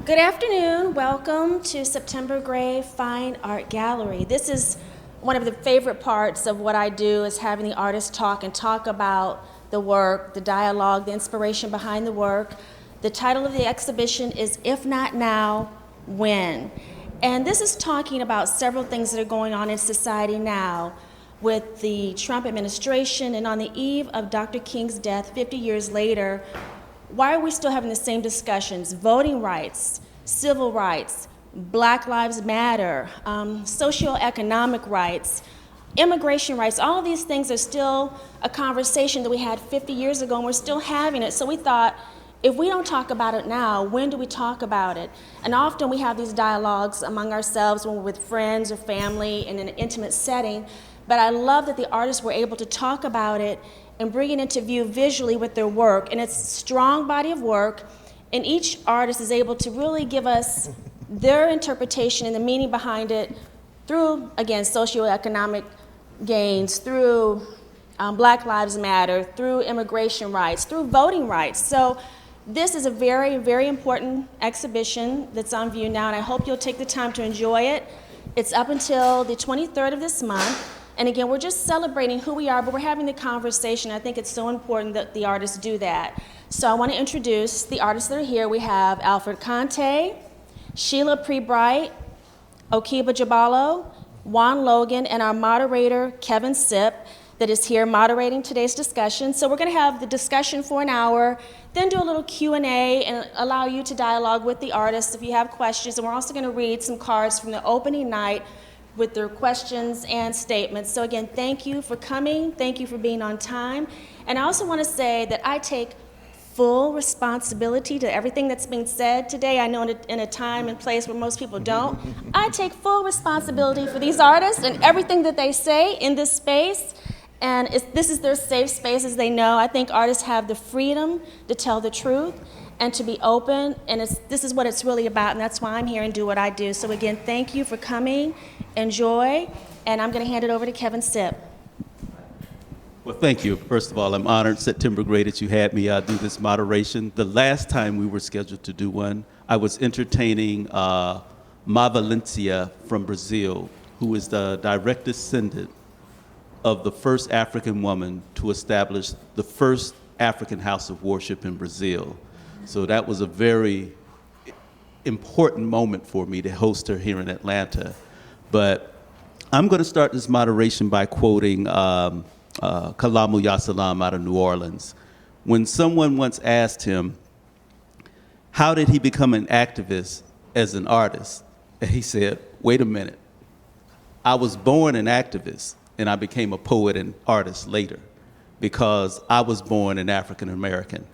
Good afternoon. Welcome to September Gray Fine Art Gallery. This is one of the favorite parts of what I do, is having the artists talk and talk about the work, the dialogue, the inspiration behind the work. The title of the exhibition is If Not Now, When? And this is talking about several things that are going on in society now with the Trump administration, and on the eve of Dr. King's death 50 years later. Why are we still having the same discussions? Voting rights, civil rights, Black Lives Matter, socioeconomic rights, immigration rights. All of these things are still a conversation that we had 50 years ago, and we're still having it. So we thought, if we don't talk about it now, when do we talk about it? And often we have these dialogues among ourselves when we're with friends or family in an intimate setting. But I love that the artists were able to talk about it and bring it into view visually with their work. And it's a strong body of work, and each artist is able to really give us their interpretation and the meaning behind it through, again, socioeconomic gains, through Black Lives Matter, through immigration rights, through voting rights. So this is a very, very important exhibition that's on view now, and I hope you'll take the time to enjoy it. It's up until the 23rd of this month. And again, we're just celebrating who we are, but we're having the conversation. I think it's so important that the artists do that. So I want to introduce the artists that are here. We have Alfred Conteh, Shelia Pree, Okeeba Jubalo, Juan Logan, and our moderator, Kevin Sipp, that is here moderating today's discussion. So we're going to have the discussion for an hour, then do a little Q&A and allow you to dialogue with the artists if you have questions. And we're also going to read some cards from the opening night with their questions and statements. So again, thank you for coming. Thank you for being on time. And I also want to say that I take full responsibility to everything that's being said today. I know in a time and place where most people don't. I take full responsibility for these artists and everything that they say in this space. And this is their safe space, as they know. I think artists have the freedom to tell the truth and to be open, and this is what it's really about, and that's why I'm here and do what I do. So again, thank you for coming. Enjoy, and I'm going to hand it over to Kevin Sipp. Well, thank you. First of all, I'm honored, September Gray, that you had me do this moderation. The last time we were scheduled to do one, I was entertaining Ma Valencia from Brazil, who is the direct descendant of the first African woman to establish the first African house of worship in Brazil. So that was a very important moment for me to host her here in Atlanta. But I'm going to start this moderation by quoting Kalamu Yasalam out of New Orleans. When someone once asked him, how did he become an activist as an artist? And he said, wait a minute, I was born an activist and I became a poet and artist later because I was born an African American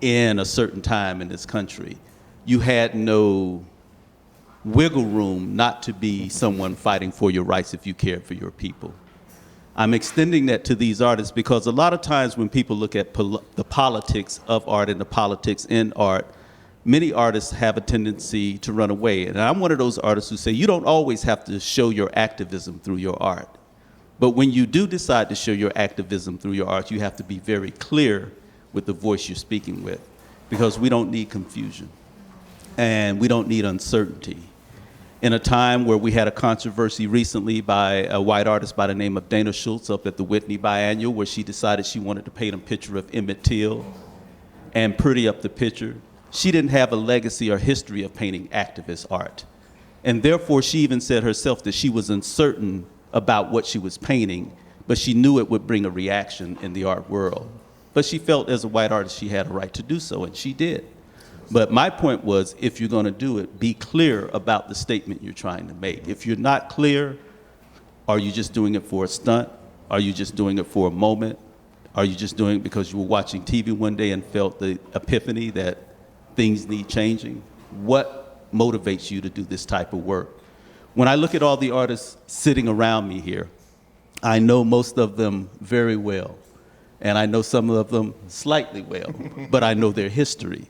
in a certain time in this country. You had no wiggle room not to be someone fighting for your rights if you cared for your people. I'm extending that to these artists because a lot of times when people look at the politics of art and the politics in art, many artists have a tendency to run away. And I'm one of those artists who say you don't always have to show your activism through your art. But when you do decide to show your activism through your art, you have to be very clear with the voice you're speaking with, because we don't need confusion and we don't need uncertainty. In a time where we had a controversy recently by a white artist by the name of Dana Schultz up at the Whitney Biennial, where she decided she wanted to paint a picture of Emmett Till and pretty up the picture, she didn't have a legacy or history of painting activist art. And therefore, she even said herself that she was uncertain about what she was painting, but she knew it would bring a reaction in the art world. But she felt as a white artist she had a right to do so, and she did. But my point was, if you're going to do it, be clear about the statement you're trying to make. If you're not clear, are you just doing it for a stunt? Are you just doing it for a moment? Are you just doing it because you were watching TV one day and felt the epiphany that things need changing? What motivates you to do this type of work? When I look at all the artists sitting around me here, I know most of them very well. And I know some of them slightly well, but I know their history.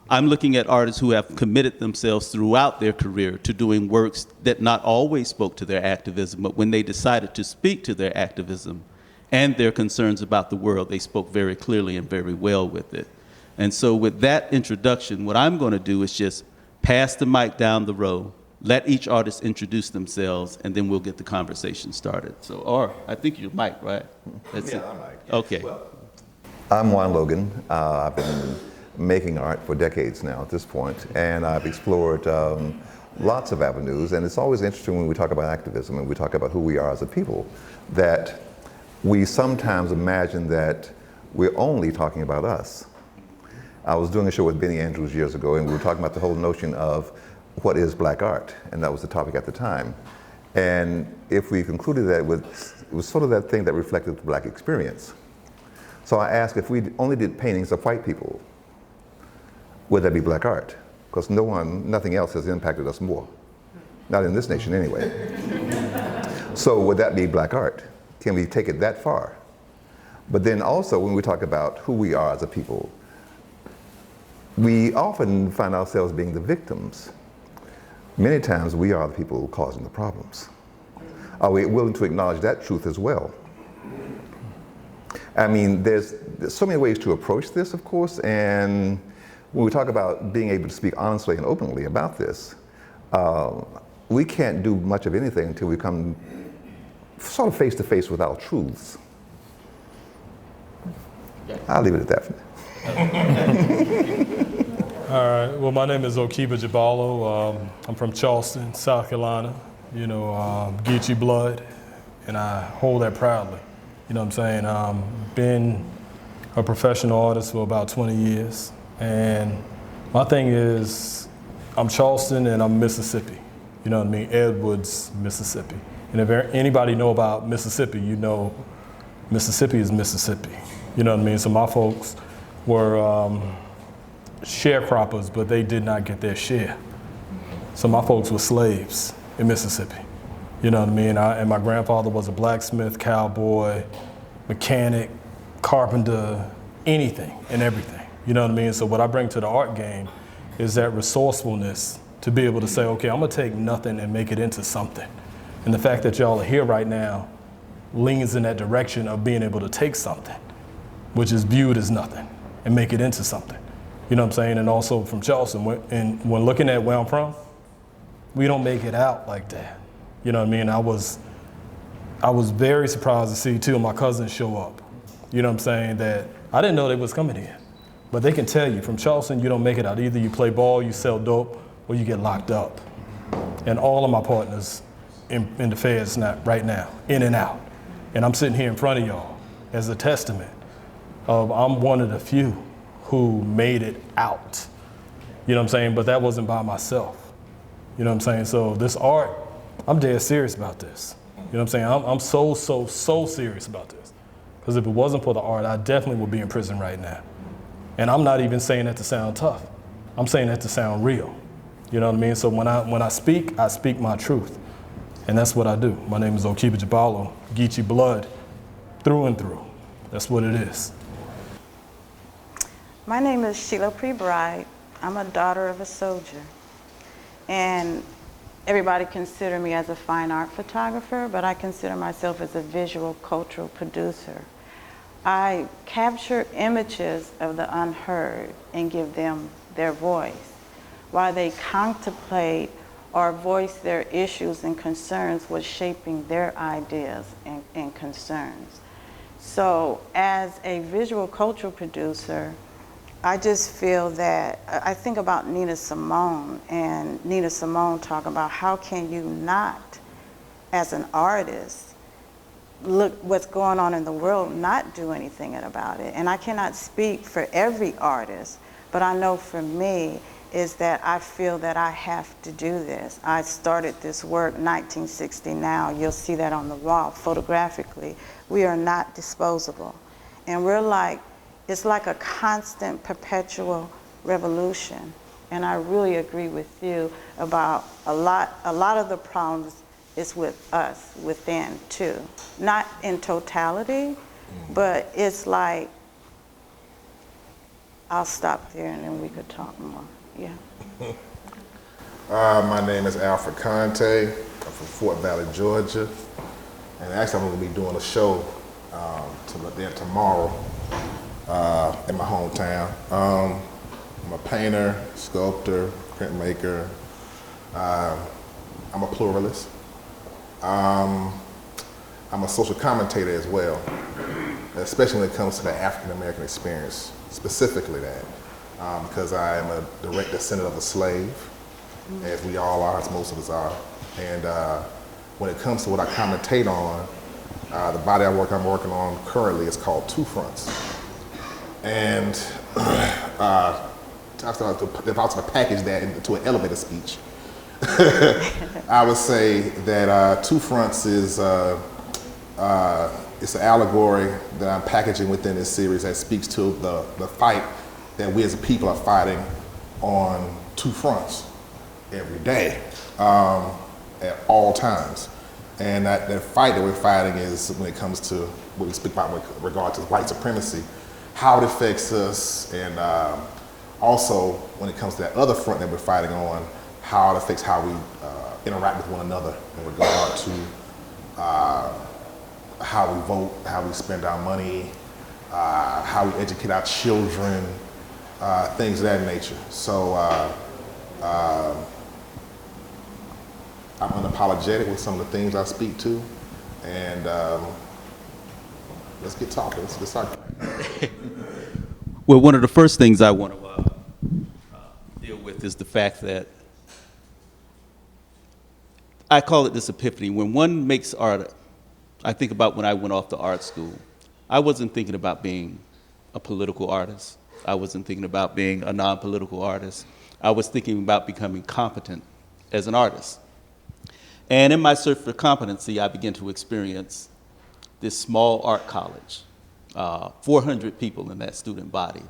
I'm looking at artists who have committed themselves throughout their career to doing works that not always spoke to their activism, but when they decided to speak to their activism and their concerns about the world, they spoke very clearly and very well with it. And so with that introduction, what I'm going to do is just pass the mic down the row, let each artist introduce themselves, and then we'll get the conversation started. So, or I think you're Mike, right? That's it. I'm Mike. Okay. I'm Juan Logan. I've been making art for decades now at this point, and I've explored lots of avenues, and it's always interesting when we talk about activism and we talk about who we are as a people, that we sometimes imagine that we're only talking about us. I was doing a show with Benny Andrews years ago, and we were talking about the whole notion of what is black art, and that was the topic at the time. And if we concluded that it was sort of that thing that reflected the black experience. So I asked, if we only did paintings of white people, would that be black art? Because nothing else has impacted us more. Not in this nation anyway. So would that be black art? Can we take it that far? But then also when we talk about who we are as a people, we often find ourselves being the victims. Many times we are the people causing the problems. Are we willing to acknowledge that truth as well? I mean, there's so many ways to approach this, of course, and when we talk about being able to speak honestly and openly about this, we can't do much of anything until we come sort of face to face with our truths. I'll leave it at that. All right, well, my name is Okeeba Jubalo. I'm from Charleston, South Carolina, Geechee blood, and I hold that proudly. You know what I'm saying? Been a professional artist for about 20 years, and my thing is, I'm Charleston and I'm Mississippi. You know what I mean? Edwards, Mississippi. And if anybody know about Mississippi, you know Mississippi is Mississippi. You know what I mean? So my folks were sharecroppers, but they did not get their share. So my folks were slaves in Mississippi. You know what I mean? And my grandfather was a blacksmith, cowboy, mechanic, carpenter, anything and everything. You know what I mean? So what I bring to the art game is that resourcefulness to be able to say, okay, I'm gonna take nothing and make it into something. And the fact that y'all are here right now leans in that direction of being able to take something, which is viewed as nothing, and make it into something. You know what I'm saying? And also from Charleston, when looking at where I'm from, we don't make it out like that. You know what I mean? I was very surprised to see two of my cousins show up. You know what I'm saying? That I didn't know they was coming here. But they can tell you, from Charleston, you don't make it out. Either you play ball, you sell dope, or you get locked up. And all of my partners in the feds right now, in and out. And I'm sitting here in front of y'all as a testament of I'm one of the few who made it out. You know what I'm saying? But that wasn't by myself. You know what I'm saying? So this art, I'm dead serious about this. You know what I'm saying? I'm so serious about this. Because if it wasn't for the art, I definitely would be in prison right now. And I'm not even saying that to sound tough. I'm saying that to sound real. You know what I mean? So when I speak my truth. And that's what I do. My name is Okeeba Jubalo, Geechee blood, through and through. That's what it is. My name is Shelia Pree. I'm a daughter of a soldier. And everybody consider me as a fine art photographer, but I consider myself as a visual cultural producer. I capture images of the unheard and give them their voice while they contemplate or voice their issues and concerns with shaping their ideas and concerns. So as a visual cultural producer, I just feel that, I think about Nina Simone, and Nina Simone talk about how can you not, as an artist, look what's going on in the world, not do anything about it. And I cannot speak for every artist, but I know for me is that I feel that I have to do this. I started this work 1960 now. You'll see that on the wall photographically. We are not disposable. And we're like, it's like a constant, perpetual revolution. And I really agree with you about a lot of the problems is with us, within too. Not in totality, but it's like, I'll stop there and then we could talk more, yeah. My name is Alfred Conteh. I'm from Fort Valley, Georgia. And actually I'm gonna be doing a show there tomorrow in my hometown. I'm a painter, sculptor, printmaker. I'm a pluralist. I'm a social commentator as well, especially when it comes to the African American experience, specifically that, because I am a direct descendant of a slave, as we all are, as most of us are. And when it comes to what I commentate on, the body I'm working on currently is called Two Fronts. And if I was to package that into an elevator speech, I would say that Two Fronts is it's an allegory that I'm packaging within this series that speaks to the fight that we as a people are fighting on two fronts every day, at all times. And that fight that we're fighting is when it comes to what we speak about with regard to white supremacy, how it affects us, and also when it comes to that other front that we're fighting on, how it affects how we interact with one another in regard to how we vote, how we spend our money, how we educate our children, things of that nature. So I'm unapologetic with some of the things I speak to, and let's get talking. Let's talk. Well, one of the first things I want to deal with is the fact that I call it this epiphany. When one makes art, I think about when I went off to art school. I wasn't thinking about being a political artist. I wasn't thinking about being a non-political artist. I was thinking about becoming competent as an artist. And in my search for competency, I began to experience this small art college, 400 people in that student body.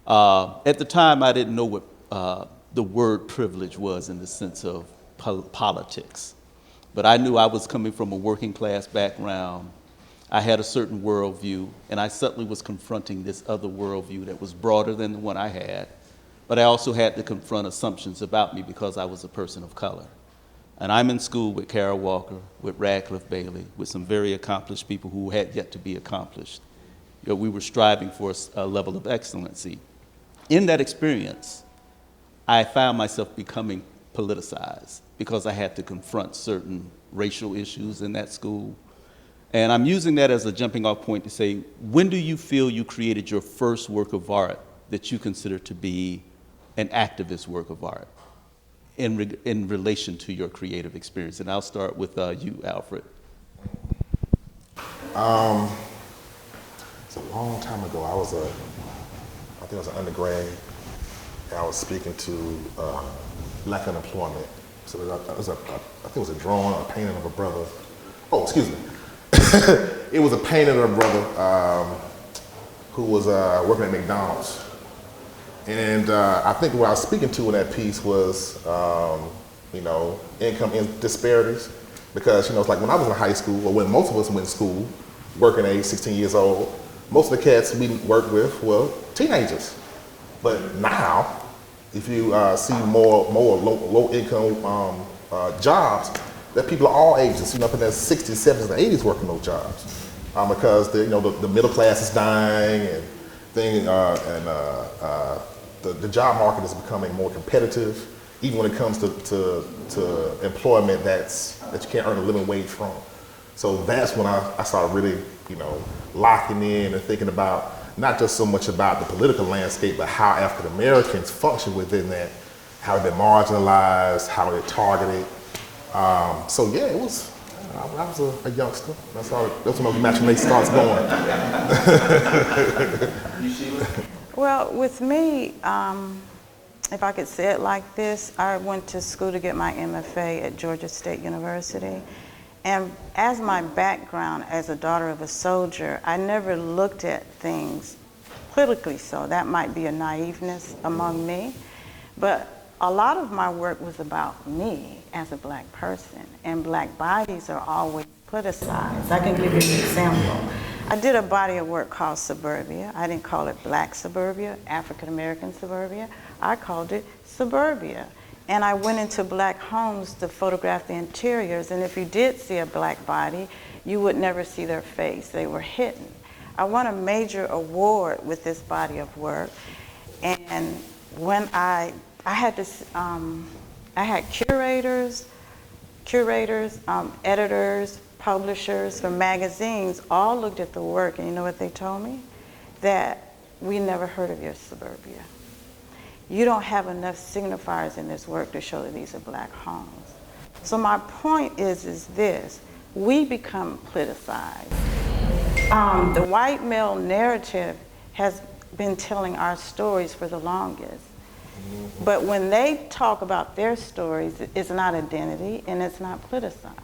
At the time, I didn't know what the word privilege was in the sense of politics. But I knew I was coming from a working class background. I had a certain worldview, and I suddenly was confronting this other worldview that was broader than the one I had. But I also had to confront assumptions about me because I was a person of color. And I'm in school with Kara Walker, with Radcliffe Bailey, with some very accomplished people who had yet to be accomplished. You know, we were striving for a level of excellency. In that experience, I found myself becoming politicized because I had to confront certain racial issues in that school. And I'm using that as a jumping off point to say, when do you feel you created your first work of art that you consider to be an activist work of art in relation to your creative experience? And I'll start with you, Alfred. It's a long time ago. I think I was an undergrad. And I was speaking to black unemployment. So I think it was a drawing or a painting of a brother. Oh, excuse me. It was a painting of a brother who was working at McDonald's. And I think what I was speaking to in that piece was, income disparities. Because, it's like when I was in high school, or when most of us went to school, working age 16 years old, most of the cats we worked with were teenagers. But now, if you see more low income jobs, that people of all ages, up in their 60s, 70s, and 80s working those jobs, because the middle class is dying, and the job market is becoming more competitive, even when it comes to employment that you can't earn a living wage from. So that's when I started really, locking in and thinking about not just so much about the political landscape, but how African Americans function within that, how they've been marginalized, how they're targeted. So yeah, it was. I was a youngster. That's when the imagination starts going. Well, with me, if I could say it like this, I went to school to get my MFA at Georgia State University. And as my background as a daughter of a soldier, I never looked at things politically so. That might be a naiveness among me. But a lot of my work was about me as a black person. And black bodies are always politicized. I can give you an example. I did a body of work called Suburbia. I didn't call it Black Suburbia, African American Suburbia. I called it Suburbia. And I went into black homes to photograph the interiors, and if you did see a black body, you would never see their face. They were hidden. I won a major award with this body of work, and when I I had this, I had curators, editors, publishers from magazines all looked at the work, and you know what they told me? That we never heard of your suburbia. You don't have enough signifiers in this work to show that these are black homes. So my point is this, we become politicized. The white male narrative has been telling our stories for the longest. But when they talk about their stories, it's not identity and it's not politicized.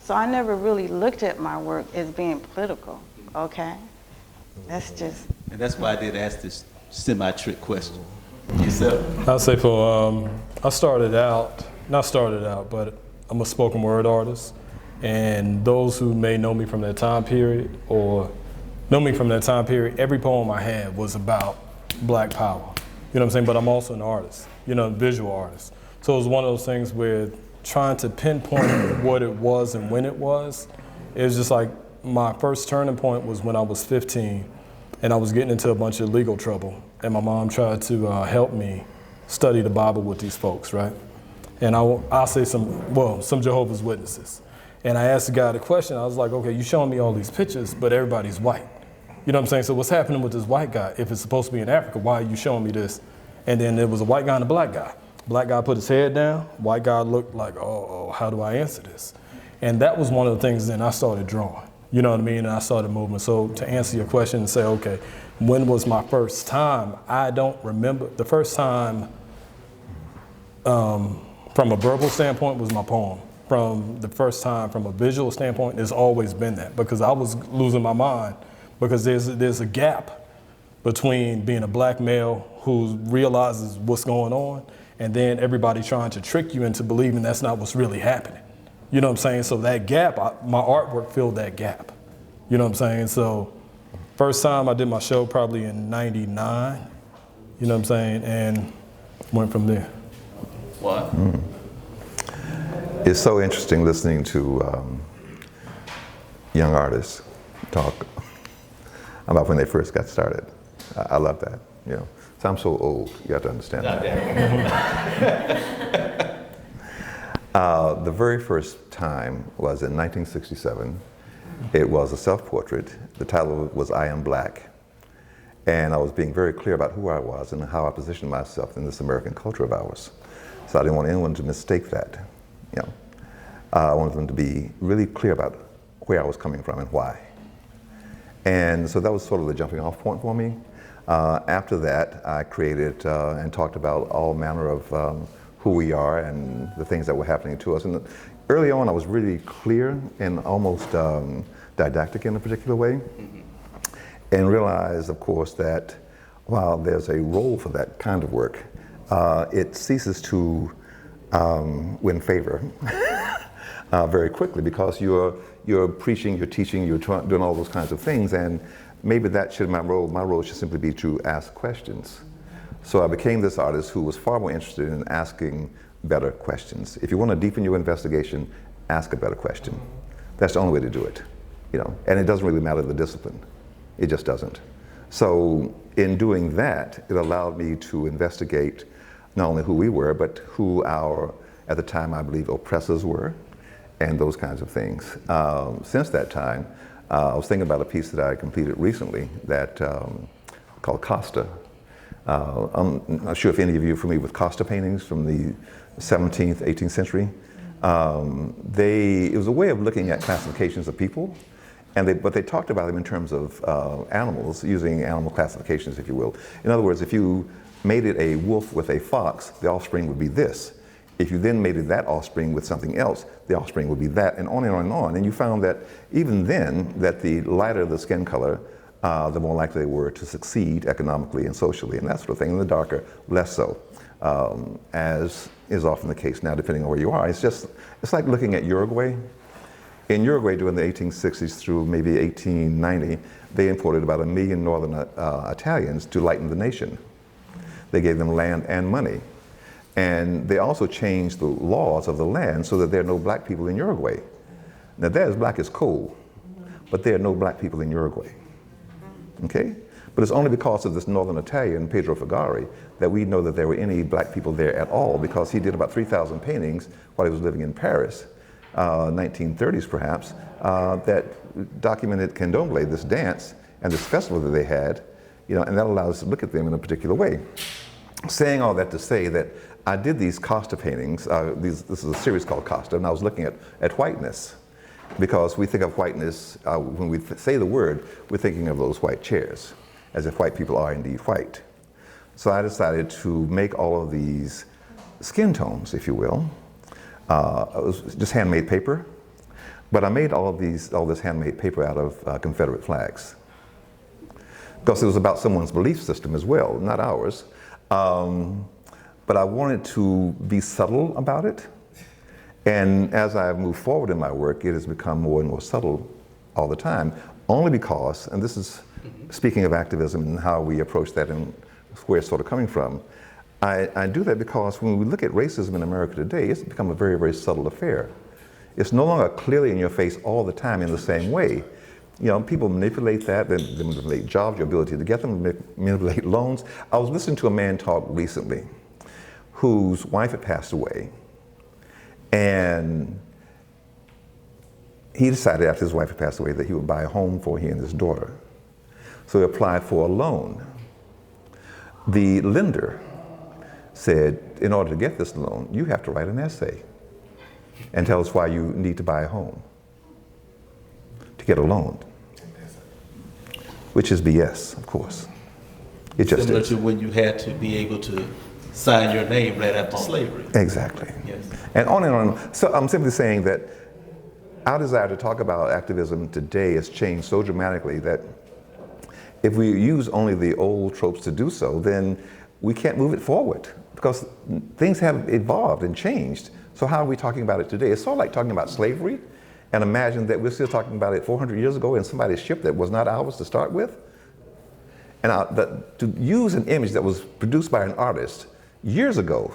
So I never really looked at my work as being political, okay? That's just. And that's why I did ask this semi-trick question. You said? I'll say for, I started out, not started out, but I'm a spoken word artist. And those who may know me from that time period or know me from that time period, every poem I had was about black power. You know what I'm saying? But I'm also an artist, you know, visual artist. So it was one of those things where trying to pinpoint what it was and when it was just like my first turning point was when I was 15 and I was getting into a bunch of legal trouble. And my mom tried to help me study the Bible with these folks, right? And I'll say some Jehovah's Witnesses. And I asked the guy the question, I was like, okay, you showing me all these pictures, but everybody's white. You know what I'm saying? So what's happening with this white guy? If it's supposed to be in Africa, why are you showing me this? And then there was a white guy and a black guy. Black guy put his head down, white guy looked like, oh, how do I answer this? And that was one of the things then I started drawing. You know what I mean? And I started moving. So to answer your question and say, okay, when was my first time? I don't remember. The first time from a verbal standpoint was my poem. From the first time from a visual standpoint, it's always been that because I was losing my mind because there's a gap between being a black male who realizes what's going on and then everybody trying to trick you into believing that's not what's really happening. You know what I'm saying? So that gap, my artwork filled that gap. You know what I'm saying? So first time I did my show probably in '99, you know what I'm saying? And went from there. What? It's so interesting listening to young artists talk about when they first got started. I love that, you know. So I'm so old, you have to understand that. The very first time was in 1967. It was a self-portrait. The title was I Am Black. And I was being very clear about who I was and how I positioned myself in this American culture of ours. So I didn't want anyone to mistake that. You know, I wanted them to be really clear about where I was coming from and why. And so that was sort of the jumping off point for me. After that, I created and talked about all manner of who we are and the things that were happening to us. And early on, I was really clear and almost didactic in a particular way. And realized, of course, that while there's a role for that kind of work, it ceases to win favor very quickly because you're preaching, you're teaching, you're doing all those kinds of things, and maybe that should my role should simply be to ask questions. So I became this artist who was far more interested in asking better questions. If you want to deepen your investigation, ask a better question. That's the only way to do it, you know. And it doesn't really matter the discipline. It just doesn't. So in doing that, it allowed me to investigate not only who we were, but who our, at the time, I believe, oppressors were, and those kinds of things. Since that time, I was thinking about a piece that I completed recently that called Costa. I'm not sure if any of you are familiar with Costa paintings from the 17th, 18th century. It was a way of looking at classifications of people, but they talked about them in terms of animals, using animal classifications, if you will. In other words, if you mated a wolf with a fox, the offspring would be this. If you then mated that offspring with something else, the offspring would be that, and on and on and on. And you found that even then, that the lighter the skin color, the more likely they were to succeed economically and socially, and that sort of thing. And the darker, less so, as is often the case now, depending on where you are. It's like looking at Uruguay. In Uruguay, during the 1860s through maybe 1890, they imported about 1 million northern Italians to lighten the nation. They gave them land and money. And they also changed the laws of the land so that there are no black people in Uruguay. Now, they're as black as coal, but there are no black people in Uruguay. Okay? But it's only because of this Northern Italian, Pedro Figari, that we know that there were any black people there at all, because he did about 3,000 paintings while he was living in Paris, 1930s perhaps, that documented candomblé, this dance, and this festival that they had, and that allows us to look at them in a particular way. Saying all that to say that I did these Costa paintings, this is a series called Costa, and I was looking at whiteness, because we think of whiteness, when we say the word, we're thinking of those white chairs, as if white people are indeed white. So I decided to make all of these skin tones, if you will. It was just handmade paper, but I made all this handmade paper out of Confederate flags, because it was about someone's belief system as well, not ours. But I wanted to be subtle about it. And as I move forward in my work, it has become more and more subtle all the time, only because, and this is speaking of activism and how we approach that and where it's sort of coming from, I do that because when we look at racism in America today, it's become a very, very subtle affair. It's no longer clearly in your face all the time in the same way. People manipulate that, they manipulate jobs, your ability to get them, manipulate loans. I was listening to a man talk recently whose wife had passed away, and he decided after his wife had passed away that he would buy a home for he and his daughter. So he applied for a loan. The lender said, in order to get this loan, you have to write an essay and tell us why you need to buy a home to get a loan, which is BS, of course. It just Similar is. to when you had to be able to sign your name right after slavery. Exactly. Yes. And on and on. So I'm simply saying that our desire to talk about activism today has changed so dramatically that if we use only the old tropes to do so, then we can't move it forward, because things have evolved and changed. So how are we talking about it today? It's sort of like talking about slavery and imagine that we're still talking about it 400 years ago in somebody's ship that was not ours to start with. And to use an image that was produced by an artist years ago,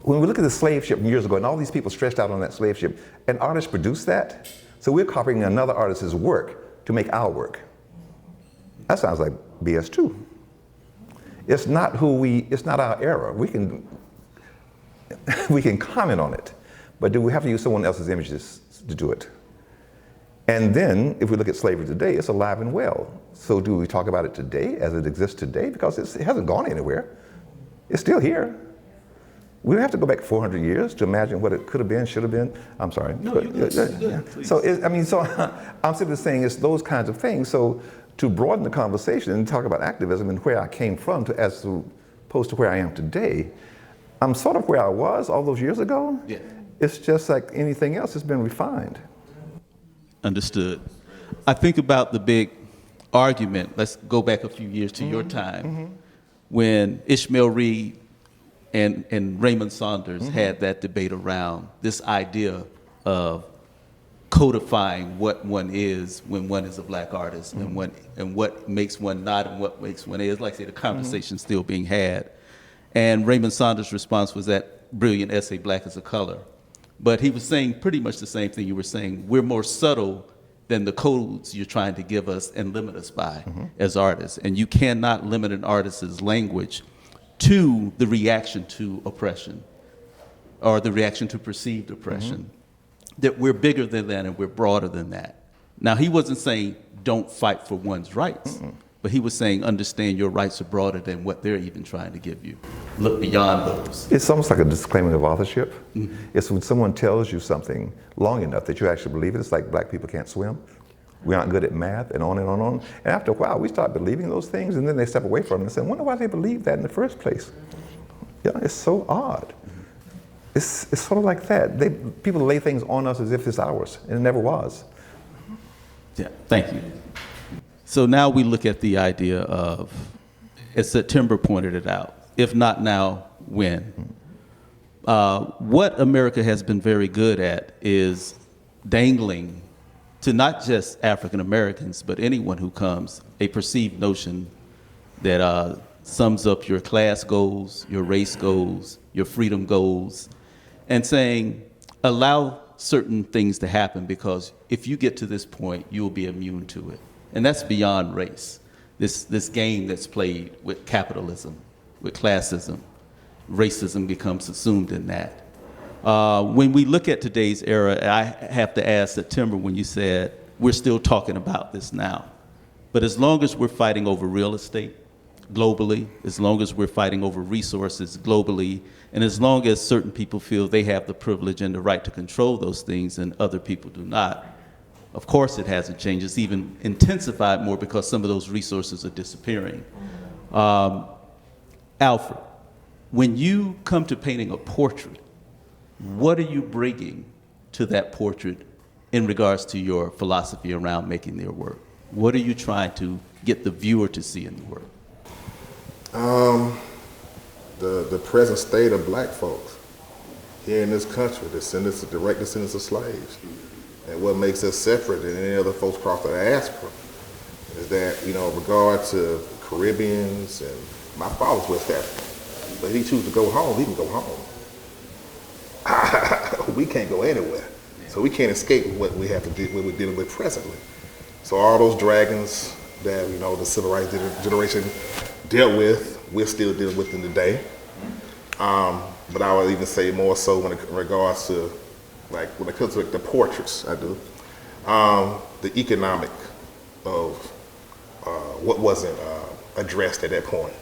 when we look at the slave ship years ago and all these people stretched out on that slave ship, an artist produced that. So we're copying another artist's work to make our work. That sounds like BS too. It's not it's not our era. We can comment on it, but do we have to use someone else's images to do it? And then, if we look at slavery today, it's alive and well. So do we talk about it today as it exists today? Because it hasn't gone anywhere. It's still here. We don't have to go back 400 years to imagine what it could have been, should have been. I'm sorry. No, you're good. So, I'm simply saying it's those kinds of things. So to broaden the conversation and talk about activism and where I came from as opposed to where I am today, I'm sort of where I was all those years ago. Yeah. It's just like anything else, it's been refined. Understood. I think about the big argument, let's go back a few years to your time, when Ishmael Reed and Raymond Saunders had that debate around this idea of codifying what one is when one is a black artist, and what makes one not and what makes one is. Like I say, the conversation's still being had. And Raymond Saunders' response was that brilliant essay, Black as a Color. But he was saying pretty much the same thing you were saying. We're more subtle than the codes you're trying to give us and limit us by as artists. And you cannot limit an artist's language to the reaction to oppression or the reaction to perceived oppression. That we're bigger than that and we're broader than that. Now, he wasn't saying don't fight for one's rights, but he was saying understand your rights are broader than what they're even trying to give you. Look beyond those. It's almost like a disclaimer of authorship. It's when someone tells you something long enough that you actually believe it. It's like black people can't swim. We aren't good at math, and on and on and on. And after a while, we start believing those things, and then they step away from it and say, I wonder why they believe that in the first place. Yeah, it's so odd. It's sort of like that. People lay things on us as if it's ours, and it never was. Yeah, thank you. So now we look at the idea of, as September pointed it out, if not now, when? What America has been very good at is dangling to not just African Americans, but anyone who comes, a perceived notion that sums up your class goals, your race goals, your freedom goals, and saying, allow certain things to happen because if you get to this point, you'll be immune to it. And that's beyond race. this game that's played with capitalism, with classism. Racism becomes assumed in that. When we look at today's era, I have to ask September when you said, we're still talking about this now. But as long as we're fighting over real estate globally, as long as we're fighting over resources globally, and as long as certain people feel they have the privilege and the right to control those things and other people do not, of course it hasn't changed. It's even intensified more because some of those resources are disappearing. Alfred, when you come to painting a portrait, what are you bringing to that portrait in regards to your philosophy around making their work? What are you trying to get the viewer to see in the work? The present state of black folks here in this country, the direct descendants of slaves. And what makes us separate than any other folks across the diaspora is that, in regard to Caribbeans, and my father's West African, but if he chooses to go home, he can go home. We can't go anywhere. So we can't escape what we have to do, what we're dealing with presently. So all those dragons that, the civil rights generation dealt with, we're still dealing with them today. But I would even say more so when it regards to, like, when it comes to the portraits, I do, the economic of what wasn't addressed at that point.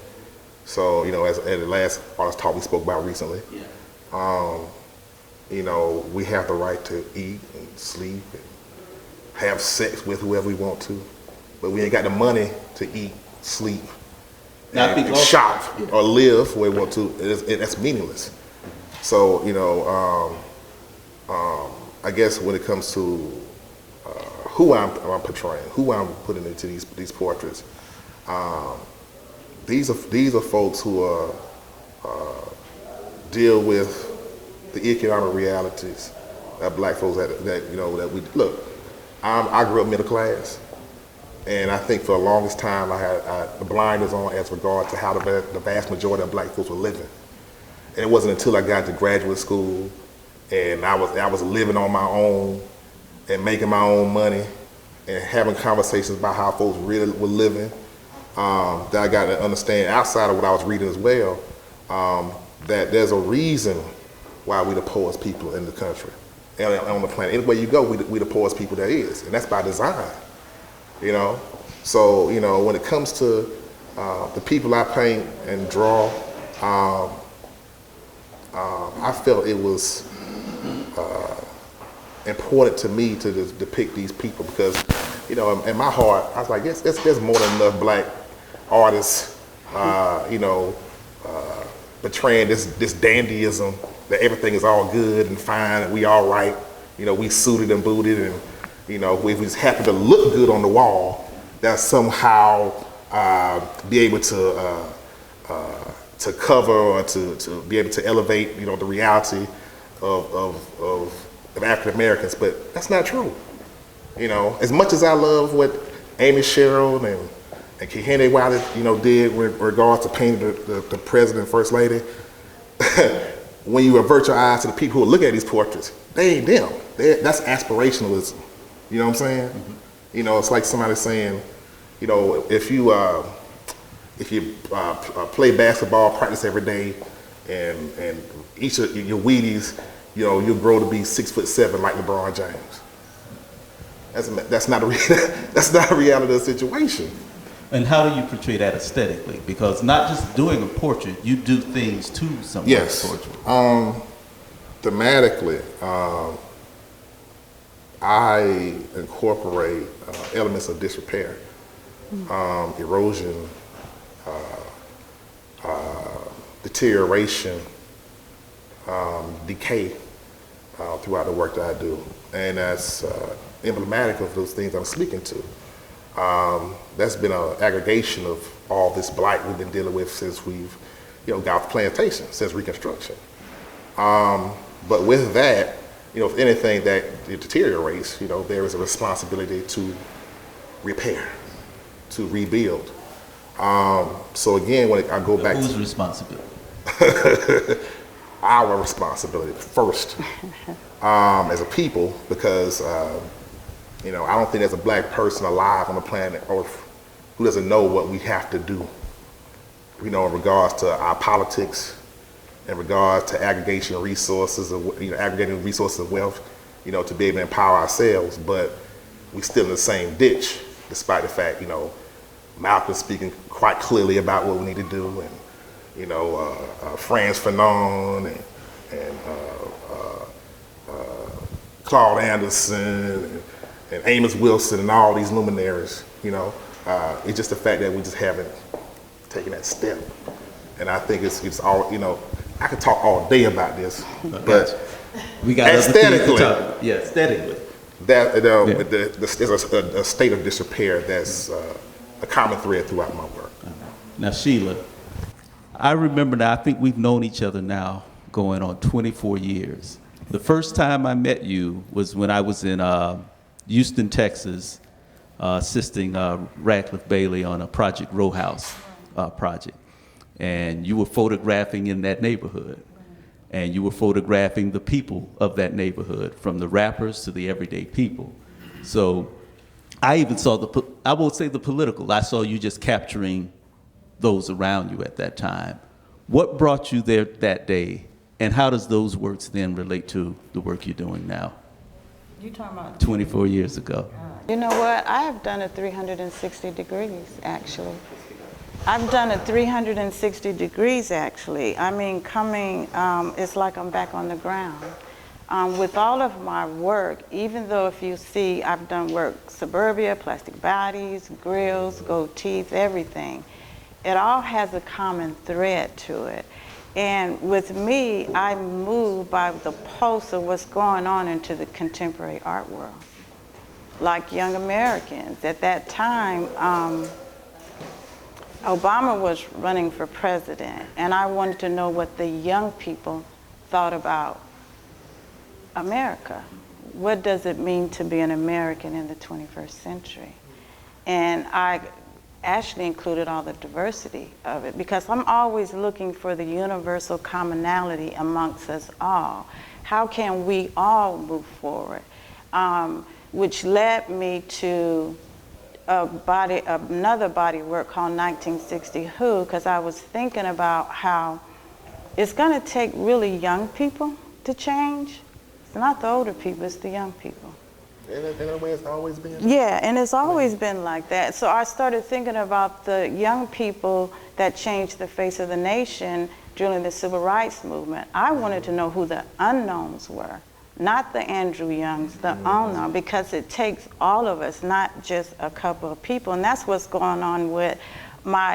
So, as the last artist talk we spoke about recently, we have the right to eat and sleep and have sex with whoever we want to, but we ain't got the money to eat, sleep, and shop or live where we want to. That's meaningless. So, I guess when it comes to who I'm portraying, who I'm putting into these portraits, these are folks who deal with the economic realities that black folks that we look. I grew up middle class, and I think for the longest time I had the blinders on as regard to how the vast majority of black folks were living. And it wasn't until I got to graduate school and I was living on my own and making my own money and having conversations about how folks really were living that I got to understand, outside of what I was reading as well, that there's a reason why we the poorest people in the country and on the planet. Anywhere you go, we the poorest people there is, and that's by design. So when it comes to the people I paint and draw, I felt it was important to me to depict these people because, in my heart, I was like, yes, there's more than enough black artists, betraying this dandyism that everything is all good and fine and we all right. We suited and booted and, we just happen to look good on the wall, that somehow be able to cover or to be able to elevate, the reality of African Americans, but that's not true. As much as I love what Amy Sherrill and Kehinde Wiley, did with regards to painting the president and first lady, when you avert your eyes to the people who look at these portraits, they ain't them. That's aspirationalism. You know what I'm saying? Mm-hmm. It's like somebody saying, if you play basketball, practice every day, and each of your Wheaties, you'll grow to be 6'7" like LeBron James. That's not a reality of the situation. And how do you portray that aesthetically? Because not just doing a portrait, you do things to someone's portrait. Thematically, I incorporate elements of disrepair, erosion, deterioration, decay throughout the work that I do. And that's emblematic of those things I'm speaking to. That's been an aggregation of all this blight we've been dealing with since we've, got off the plantation, since Reconstruction. But with that, if anything that it deteriorates, there is a responsibility to repair, to rebuild. So again, when I go back whose responsibility? Our responsibility first, as a people, because I don't think there's a black person alive on the planet Earth who doesn't know what we have to do, in regards to our politics, in regards to aggregation of resources, aggregating resources of wealth, to be able to empower ourselves, but we still in the same ditch, despite the fact, Malcolm speaking quite clearly about what we need to do, and Franz Fanon and Claude Anderson and Amos Wilson and all these luminaries, it's just the fact that we just haven't taken that step. And I think it's all, I could talk all day about this, but we got aesthetically, aesthetically, there's a state of disrepair that's a common thread throughout my work. Now, Shelia, I remember now, I think we've known each other now going on 24 years. The first time I met you was when I was in Houston, Texas, assisting Radcliffe Bailey on a Project Row House project. And you were photographing in that neighborhood. And you were photographing the people of that neighborhood, from the rappers to the everyday people. So I even saw I won't say the political, I saw you just capturing those around you at that time. What brought you there that day, and how does those works then relate to the work you're doing now? You talking about 24 years ago. You know what? I have done it 360 degrees, actually. I've done it 360 degrees, actually. I mean, it's like I'm back on the ground. With all of my work, even though if you see, I've done work, suburbia, plastic bodies, grills, gold teeth, everything. It all has a common thread to it. And with me, I move by the pulse of what's going on into the contemporary art world. Like Young Americans, at that time, Obama was running for president, and I wanted to know what the young people thought about America. What does it mean to be an American in the 21st century? And I actually included all the diversity of it, because I'm always looking for the universal commonality amongst us all. How can we all move forward? Which led me to another body work called 1960 Who, because I was thinking about how it's going to take really young people to change. It's not the older people, it's the young people. In a way, it's always been. Yeah, and it's always been like that. So I started thinking about the young people that changed the face of the nation during the Civil Rights Movement. I wanted to know who the unknowns were, not the Andrew Youngs, the unknown, because it takes all of us, not just a couple of people. And that's what's going on with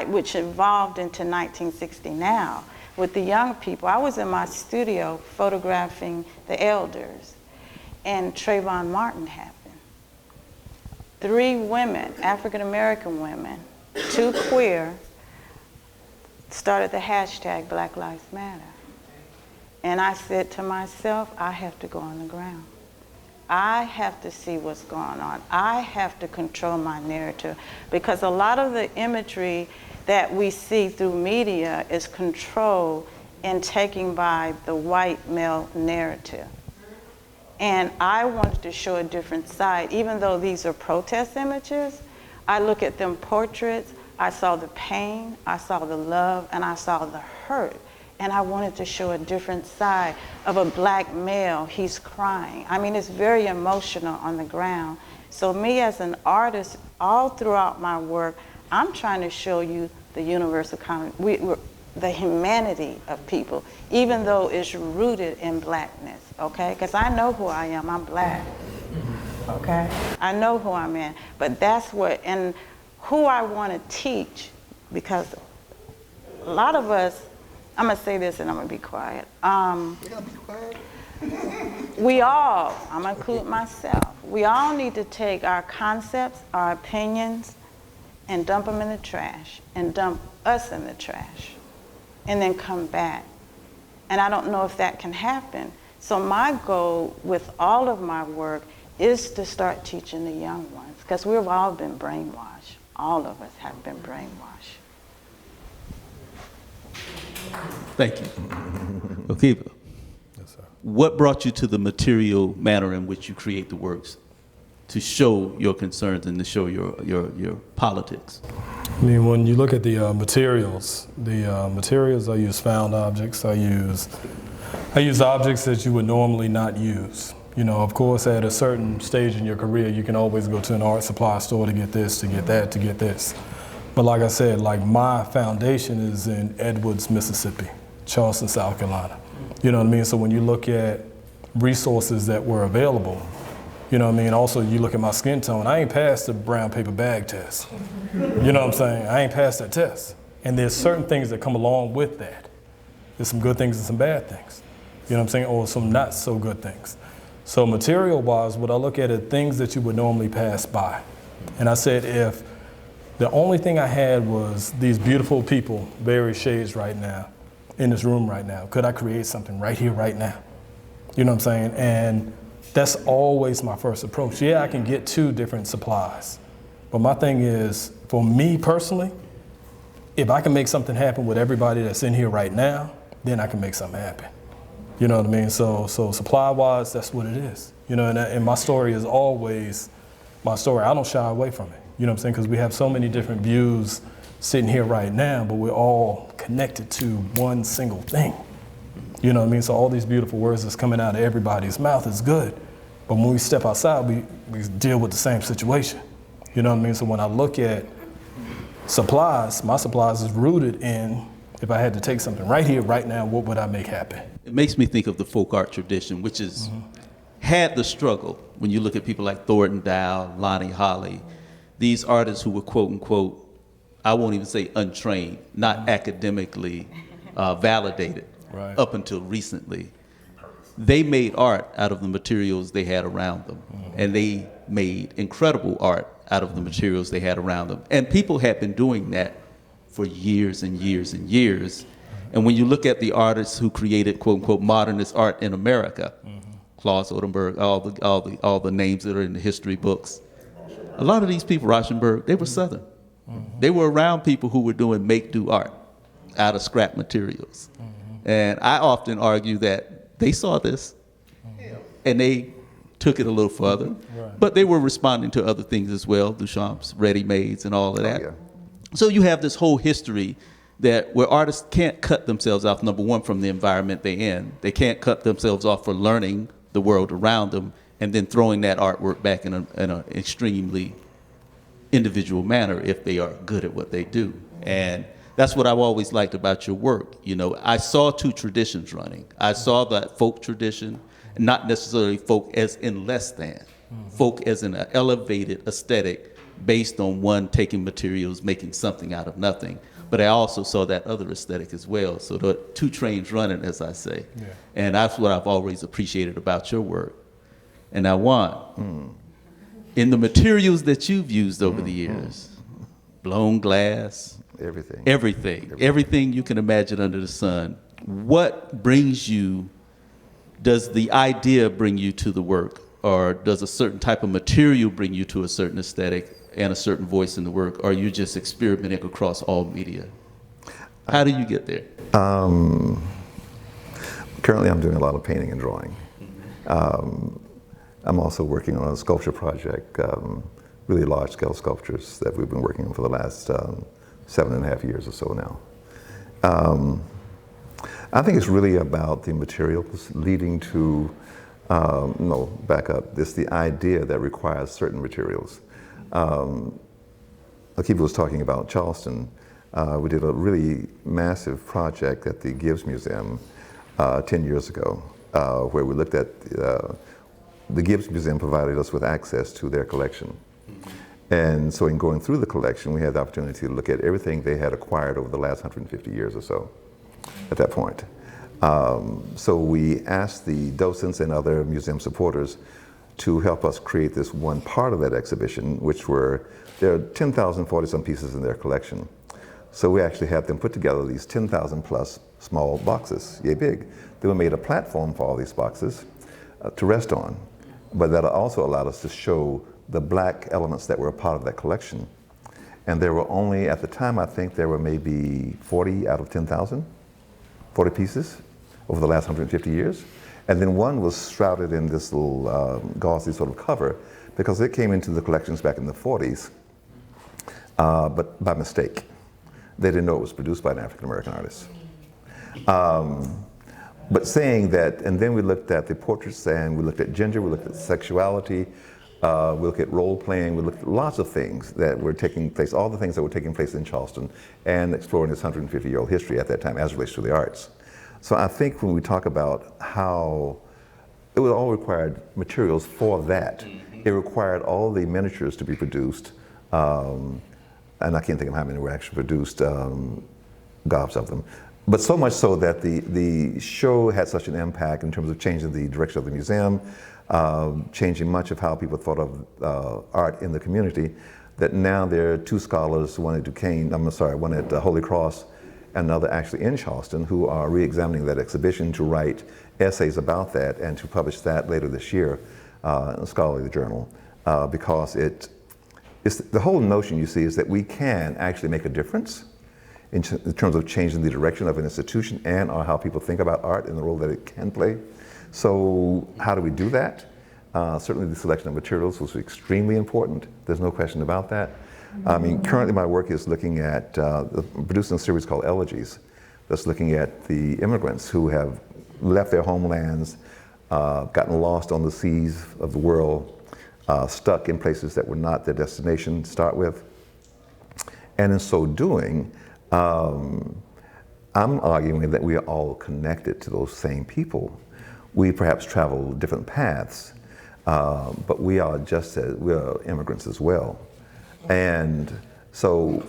which evolved into 1960 now. With the young people, I was in my studio photographing the elders, and Trayvon Martin happened. 3 women, African-American women, 2 queer, started the hashtag Black Lives Matter. And I said to myself, I have to go on the ground. I have to see what's going on. I have to control my narrative, because a lot of the imagery that we see through media is controlled and taken by the white male narrative. And I wanted to show a different side. Even though these are protest images, I look at them portraits, I saw the pain, I saw the love, and I saw the hurt. And I wanted to show a different side of a black male. He's crying. I mean, it's very emotional on the ground. So me as an artist, all throughout my work, I'm trying to show you the universal the humanity of people, even though it's rooted in blackness, okay? Because I know who I am, I'm black, okay? I know who I'm in, but that's and who I want to teach, because a lot of us, I'm gonna say this and I'm gonna be quiet. We all, I'm gonna include myself, we all need to take our concepts, our opinions, and dump them in the trash, and dump us in the trash, and then come back. And I don't know if that can happen. So my goal with all of my work is to start teaching the young ones, because we've all been brainwashed. All of us have been brainwashed. Thank you. Okeeba, Yes, sir. what brought you to the material manner in which you create the works? to show your concerns and to show your politics? I mean, when you look at the materials, I use found objects. I use objects that you would normally not use. You know, of course, at a certain stage in your career, you can always go to an art supply store to get this, to get that, to get this. But like I said, like my foundation is in Edwards, Mississippi, Charleston, South Carolina. You know what I mean? So when you look at resources that were available, you know what I mean? Also, you look at my skin tone, I ain't passed the brown paper bag test. You know what I'm saying? I ain't passed that test. And there's certain things that come along with that. There's some good things and some bad things. You know what I'm saying? Or some not so good things. So material-wise, what I look at are things that you would normally pass by. And I said, if the only thing I had was these beautiful people, various shades right now, in this room right now, could I create something right here, right now? You know what I'm saying? And that's always my first approach. Yeah, I can get 2 different supplies. But my thing is, for me personally, if I can make something happen with everybody that's in here right now, then I can make something happen. You know what I mean? So supply-wise, that's what it is. You know, and my story is always my story. I don't shy away from it. You know what I'm saying? Because we have so many different views sitting here right now, but we're all connected to one single thing. You know what I mean? So all these beautiful words that's coming out of everybody's mouth is good. But when we step outside, we deal with the same situation. You know what I mean? So when I look at supplies, my supplies is rooted in, if I had to take something right here, right now, what would I make happen? It makes me think of the folk art tradition, which is had the struggle. When you look at people like Thornton Dow, Lonnie Holly, these artists who were quote unquote, I won't even say untrained, not academically validated up until recently. They made art out of the materials they had around them, and they made incredible art out of the materials they had around them. And people had been doing that for years and years and years. And when you look at the artists who created quote unquote modernist art in America, Claus Odenberg, all the names that are in the history books, a lot of these people, Rauschenberg, they were Southern. They were around people who were doing make-do art out of scrap materials. And I often argue that they saw this and they took it a little further, but they were responding to other things as well, Duchamp's ready-mades and all of that. So you have this whole history that where artists can't cut themselves off, number one, from the environment they're in. They can't cut themselves off for learning the world around them and then throwing that artwork back in an extremely individual manner if they are good at what they do. And that's what I've always liked about your work. You know, I saw 2 traditions running. I saw that folk tradition, not necessarily folk as in less than, folk as in an elevated aesthetic based on one taking materials, making something out of nothing. But I also saw that other aesthetic as well. So the 2 trains running, as I say. And that's what I've always appreciated about your work. And I want, in the materials that you've used over the years, blown glass, everything you can imagine under the sun, what brings you, does the idea bring you to the work? Or does a certain type of material bring you to a certain aesthetic and a certain voice in the work? Or are you just experimenting across all media? How do you get there? Currently I'm doing a lot of painting and drawing. I'm also working on a sculpture project, really large-scale sculptures that we've been working on for the last 7.5 years or so now. I think it's really about the materials leading to, back up, it's the idea that requires certain materials. Okeeba was talking about Charleston. We did a really massive project at the Gibbs Museum 10 years ago, where we looked at, the Gibbs Museum provided us with access to their collection. And so in going through the collection, we had the opportunity to look at everything they had acquired over the last 150 years or so at that point. So we asked the docents and other museum supporters to help us create this one part of that exhibition, which were, there are 10,040-some pieces in their collection. So we actually had them put together these 10,000 plus small boxes, yay big. They were made a platform for all these boxes to rest on, but that also allowed us to show the black elements that were a part of that collection. And there were only, at the time, I think there were maybe 40 out of 10,000, 40 pieces over the last 150 years. And then one was shrouded in this little gauzy sort of cover because it came into the collections back in the 40s, but by mistake. They didn't know it was produced by an African-American artist. But saying that, and then we looked at the portraits, and we looked at gender, we looked at sexuality, we looked at role playing, we looked at lots of things that were taking place, all the things that were taking place in Charleston, and exploring its 150-year-old history at that time as it relates to the arts. So I think when we talk about how it was all required materials for that, it required all the miniatures to be produced, and I can't think of how many were actually produced, gobs of them. But so much so that the show had such an impact in terms of changing the direction of the museum, changing much of how people thought of art in the community, that now there are two scholars, one at Duquesne, one at Holy Cross, and another actually in Charleston, who are re-examining that exhibition to write essays about that and to publish that later this year in a scholarly journal, because it's the whole notion, you see, is that we can actually make a difference in terms of changing the direction of an institution and or how people think about art and the role that it can play. So how do we do that? Certainly the selection of materials was extremely important. There's no question about that. I mean, currently my work is looking at producing a series called Elegies that's looking at the immigrants who have left their homelands, gotten lost on the seas of the world, stuck in places that were not their destination to start with. And in so doing, I'm arguing that we are all connected to those same people. We perhaps travel different paths, but we are we are immigrants as well. And so,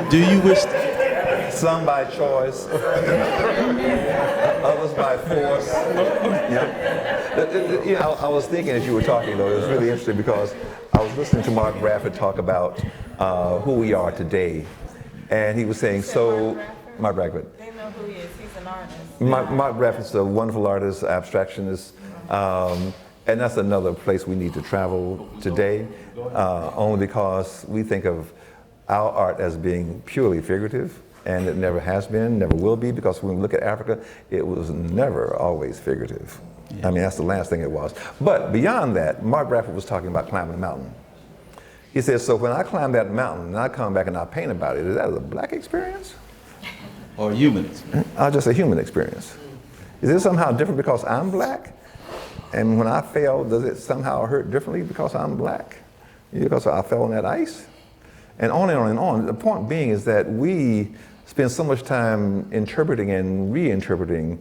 Do you wish? some by choice, others by force. Yeah. You know, I was thinking as you were talking, though, it was really interesting because I was listening to Mark Bradford talk about who we are today, and he was saying, Mark Bradford. They know who he is. He's an artist. Mark Bradford's a wonderful artist, abstractionist, and that's another place we need to travel today, only because we think of our art as being purely figurative, and it never has been, never will be, because when we look at Africa, it was never always figurative. Yeah. I mean, that's the last thing it was. But beyond that, Mark Bradford was talking about climbing a mountain. He says, so when I climb that mountain and I come back and I paint about it, is that a black experience? Or human experience? I'll just say human experience. Is it somehow different because I'm black? And when I fail, does it somehow hurt differently because I'm black? Because I fell on that ice? And on and on and on. The point being is that we spend so much time interpreting and reinterpreting,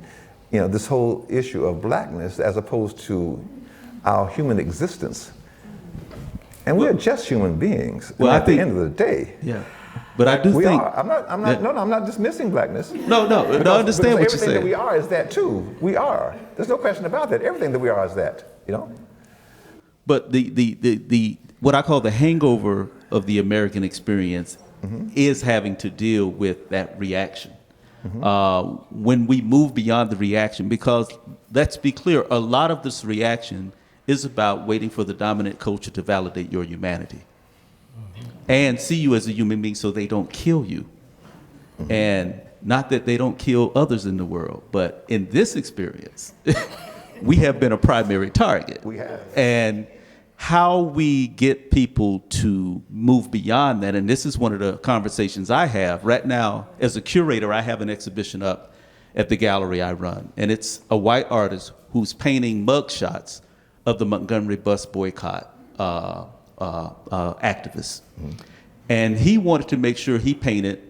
you know, this whole issue of blackness as opposed to our human existence. And we're just human beings. Well, at the end of the day. Yeah. But I do we think are. I'm not dismissing blackness. No, I understand what you're everything saying. that we are is that too. We are. There's no question about that. Everything that we are is that, you know? But the what I call the hangover of the American experience is having to deal with that reaction. When we move beyond the reaction, because let's be clear, a lot of this reaction is about waiting for the dominant culture to validate your humanity and see you as a human being so they don't kill you. And not that they don't kill others in the world, but in this experience, we have been a primary target. We have. And how we get people to move beyond that, and this is one of the conversations I have right now as a curator. I have an exhibition up at the gallery I run, and it's a white artist who's painting mugshots of the Montgomery bus boycott activists. And he wanted to make sure he painted,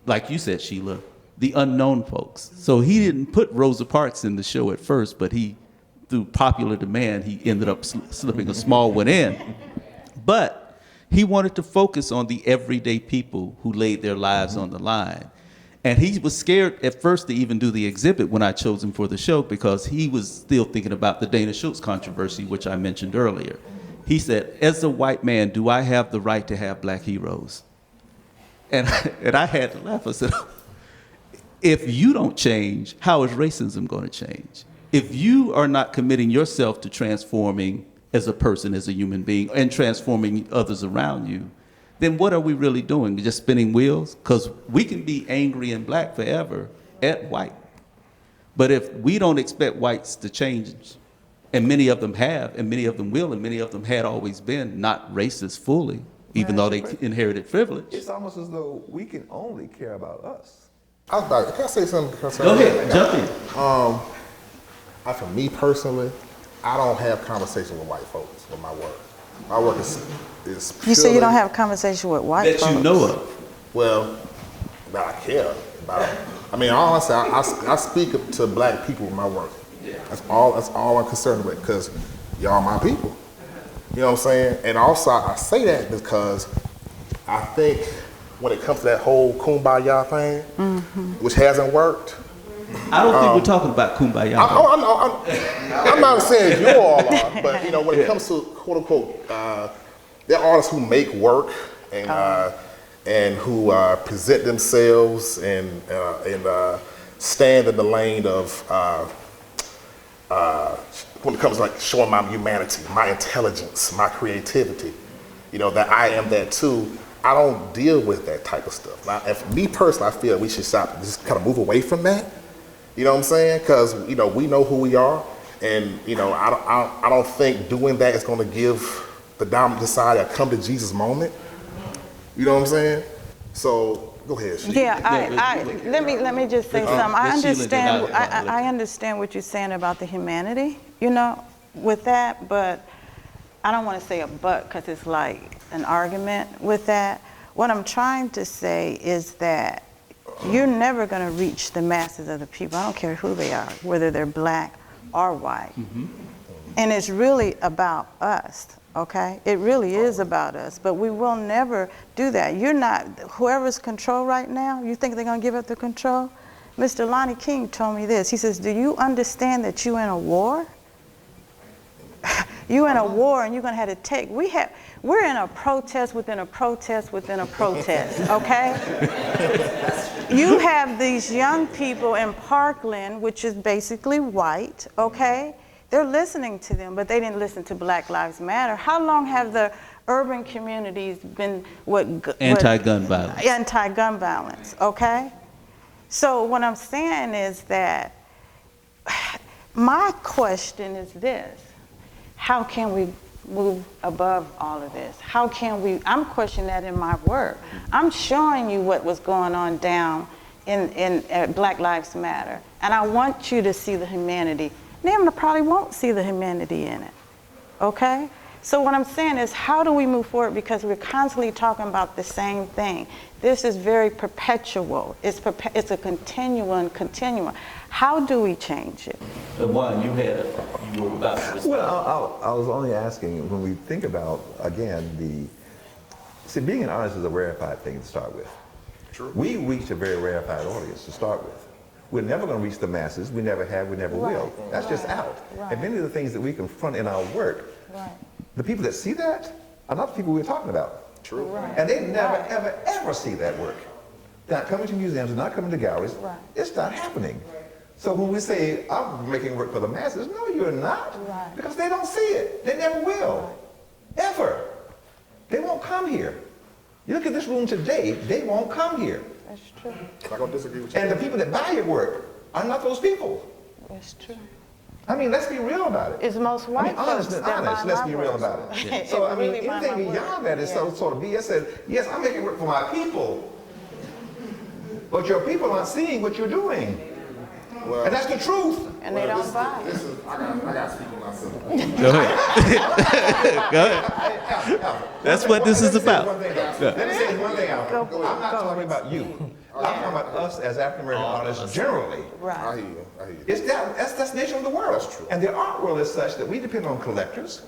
like you said, Sheila, the unknown folks. So he didn't put Rosa Parks in the show at first, but through popular demand, he ended up slipping a small one in. But he wanted to focus on the everyday people who laid their lives on the line. And he was scared at first to even do the exhibit when I chose him for the show, because he was still thinking about the Dana Schultz controversy, which I mentioned earlier. He said, as a white man, do I have the right to have black heroes? And I had to laugh. I said, if you don't change, how is racism going to change? If you are not committing yourself to transforming as a person, as a human being, and transforming others around you, then what are we really doing? Just spinning wheels? Because we can be angry and black forever at white But if we don't expect whites to change, and many of them have, and many of them will, and many of them had always been not racist fully, even though they inherited privilege. It's almost as though we can only care about us. Can I say something? Go ahead, jump in. For me personally, I don't have conversation with white folks with my work. My work is You say you purely- don't have a conversation with white That folks. you know of. Well, that I care about. I mean, honestly, I speak to black people with my work. That's all I'm concerned with, because y'all my people. You know what I'm saying? And also, I say that because I think when it comes to that whole kumbaya thing, which hasn't worked. I don't think we're talking about kumbaya. I'm not saying you all are, but you know, when it comes to quote unquote, there are artists who make work and who present themselves and stand in the lane of when it comes to like showing my humanity, my intelligence, my creativity. You know, that I am that too. I don't deal with that type of stuff. Now, and for me personally, I feel we should stop, just kind of move away from that. You know what I'm saying? Because you know we know who we are, and you know I don't think doing that is going to give the dominant society a come to Jesus moment. You know what I'm saying? So go ahead. Sheila. Yeah, let me just say something. I Miss Sheila did understand. not- I understand what you're saying about the humanity. You know, with that, but I don't want to say a but because it's like an argument with that. What I'm trying to say is that you're never going to reach the masses of the people. I don't care who they are, whether they're black or white. And it's really about us, okay? It really is about us, but we will never do that. You're not, whoever's control right now, you think they're going to give up the control? Mr. Lonnie King told me this. He says, do you understand that you're in a war? You're in a war and you're going to have to take, we're in a protest within a protest within a protest, okay? You have these young people in Parkland, which is basically white, okay? They're listening to them, but they didn't listen to Black Lives Matter. How long have the urban communities been Anti-gun violence. Anti-gun violence, okay? So what I'm saying is that my question is this. How can we move above all of this? How can we, I'm questioning that in my work. I'm showing you what was going on down in Black Lives Matter. And I want you to see the humanity. Them probably won't see the humanity in it, okay? So what I'm saying is, how do we move forward? Because we're constantly talking about the same thing. This is very perpetual. It's a continuum. How do we change it? Juan, you were about to respond. Well, I was only asking, when we think about, again, see, being an artist is a rarefied thing to start with. True. We reach a very rarefied audience to start with. We're never going to reach the masses. We never have, we never will. That's just out. And many of the things that we confront in our work, the people that see that are not the people we're talking about. True. And they never, ever, ever see that work. They're not coming to museums, they're not coming to galleries. It's not happening. So when we say, I'm making work for the masses, no, you're not. Because they don't see it. They never will. Ever. They won't come here. You look at this room today, they won't come here. That's true. I'm not gonna disagree with you. And the people that buy your work are not those people. That's true. I mean, let's be real about it. It's most white honest, folks that buy let's my be real work. about it. Yeah. So, I mean, Really buy my anything work. beyond that is some sort of BS. Said, yes, I'm making work for my people, but your people aren't seeing what you're doing. Well, And that's the truth. And they don't buy it. I got to speak for myself. Go ahead. Go ahead. That's what this is about. Let me say one thing, Alfred. I'm not talking about you. I'm talking about us as African-American artists generally. I hear you. I hear you. It's that's the nature of the world. That's true. And the art world is such that we depend on collectors,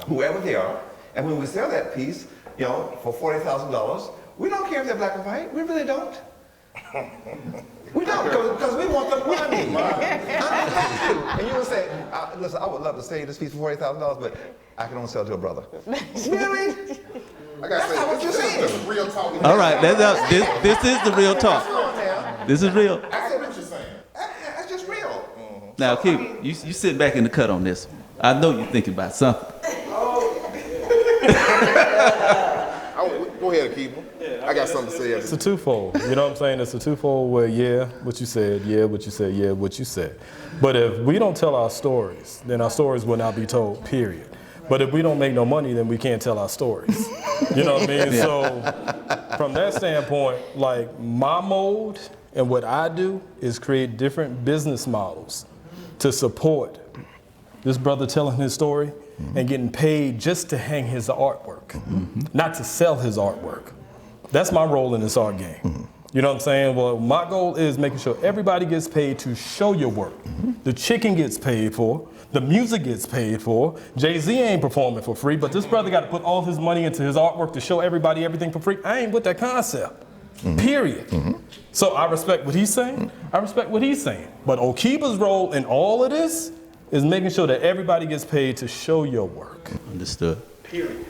whoever they are. And when we sell that piece, you know, for $40,000, we don't care if they're black or white. We really don't. We don't, because we want the money. And you would say, listen, I would love to sell this piece for $40,000, but I can only sell it to a brother. Really? I got to That's not what you're saying. This is real talk. All right, this is the real talk. This is real. I see what you're saying. That's just real. Now, Keith, you sit back in the cut on this. I know you're thinking about something. Go ahead, Okeeba. Yeah, I got something to say. It's a twofold. You know what I'm saying? It's a twofold where, yeah, what you said, yeah, what you said, yeah, what you said. But if we don't tell our stories, then our stories will not be told, period. But if we don't make no money, then we can't tell our stories. You know what I mean? So from that standpoint, like my mode and what I do is create different business models to support this brother telling his story and getting paid just to hang his artwork, not to sell his artwork. That's my role in this art game. You know what I'm saying? Well, my goal is making sure everybody gets paid to show your work. The chicken gets paid for, the music gets paid for. Jay-Z ain't performing for free, but this brother got to put all his money into his artwork to show everybody everything for free. I ain't with that concept, period. So I respect what he's saying. I respect what he's saying. But Okeeba's role in all of this is making sure that everybody gets paid to show your work. Understood.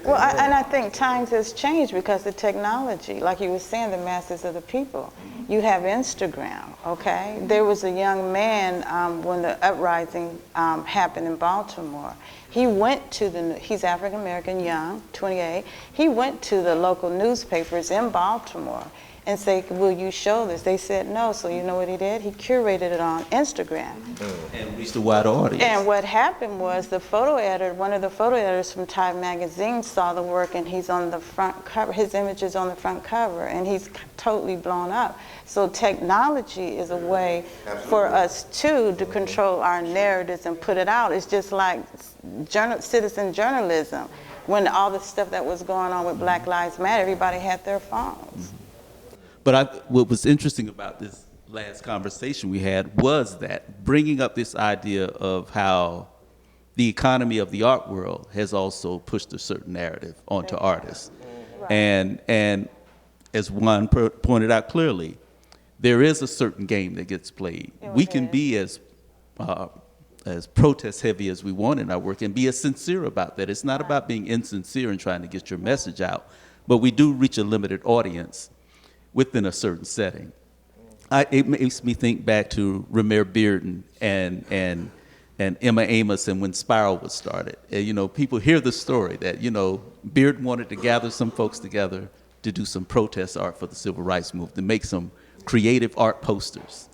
Well, and I think times has changed because of technology. Like you were saying, the masses of the people. You have Instagram, okay? There was a young man when the uprising happened in Baltimore. He went to he's African American, young, 28. He went to the local newspapers in Baltimore and say, will you show this? They said no, so you know what he did? He curated it on Instagram. And reached a wide audience. And what happened was the photo editor, one of the photo editors from Time magazine saw the work and he's on the front cover, his image is on the front cover and he's totally blown up. So technology is a way for us too to control our narratives and put it out. It's just like citizen journalism. When all the stuff that was going on with Black Lives Matter, everybody had their phones. But what was interesting about this last conversation we had was that bringing up this idea of how the economy of the art world has also pushed a certain narrative onto artists. Right. And as Juan pointed out clearly, there is a certain game that gets played. We can be as protest heavy as we want in our work and be as sincere about that. It's not about being insincere and trying to get your message out, but we do reach a limited audience within a certain setting. It makes me think back to Ramir Bearden and Emma Amos and when Spiral was started. And, you know, people hear the story that, you know, Bearden wanted to gather some folks together to do some protest art for the civil rights movement, to make some creative art posters.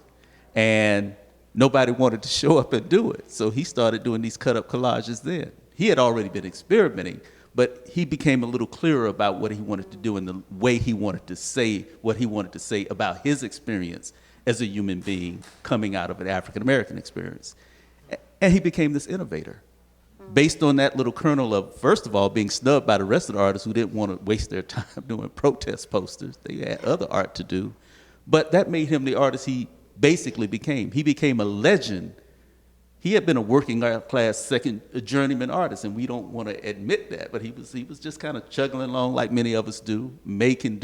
And nobody wanted to show up and do it. So he started doing these cut-up collages then. He had already been experimenting, but he became a little clearer about what he wanted to do and the way he wanted to say what he wanted to say about his experience as a human being coming out of an African-American experience. And he became this innovator based on that little kernel of, first of all, being snubbed by the rest of the artists who didn't want to waste their time doing protest posters. They had other art to do. But that made him the artist he basically became. He became a legend. He had been a working class journeyman artist, and we don't want to admit that, but he was just kind of chugging along like many of us do, making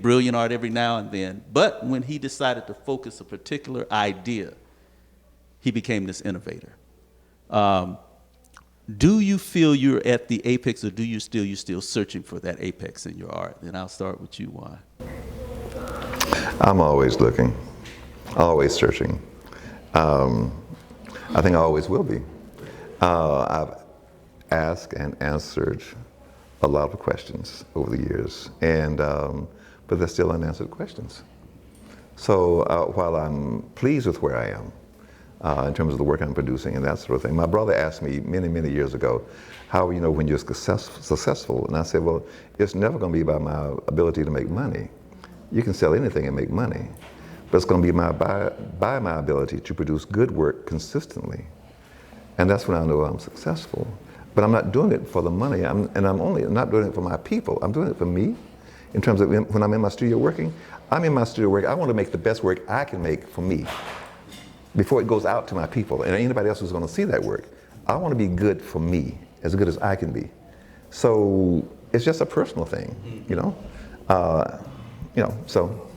brilliant art every now and then. But when he decided to focus a particular idea, he became this innovator. Do you feel you're at the apex, or you're still searching for that apex in your art? And I'll start with you, Juan. I'm always looking, always searching. I think I always will be. I've asked and answered a lot of questions over the years, and but they're still unanswered questions. So while I'm pleased with where I am in terms of the work I'm producing and that sort of thing, my brother asked me many, many years ago, how you know when you're successful? And I said, well, it's never going to be about my ability to make money. You can sell anything and make money. But it's going to be by my ability to produce good work consistently. And that's when I know I'm successful. But I'm not doing it for the money, and I'm only not doing it for my people. I'm doing it for me. In terms of when I'm in my studio working, I'm in my studio working. I want to make the best work I can make for me before it goes out to my people and anybody else who's going to see that work. I want to be good for me, as good as I can be. So it's just a personal thing, you know. So.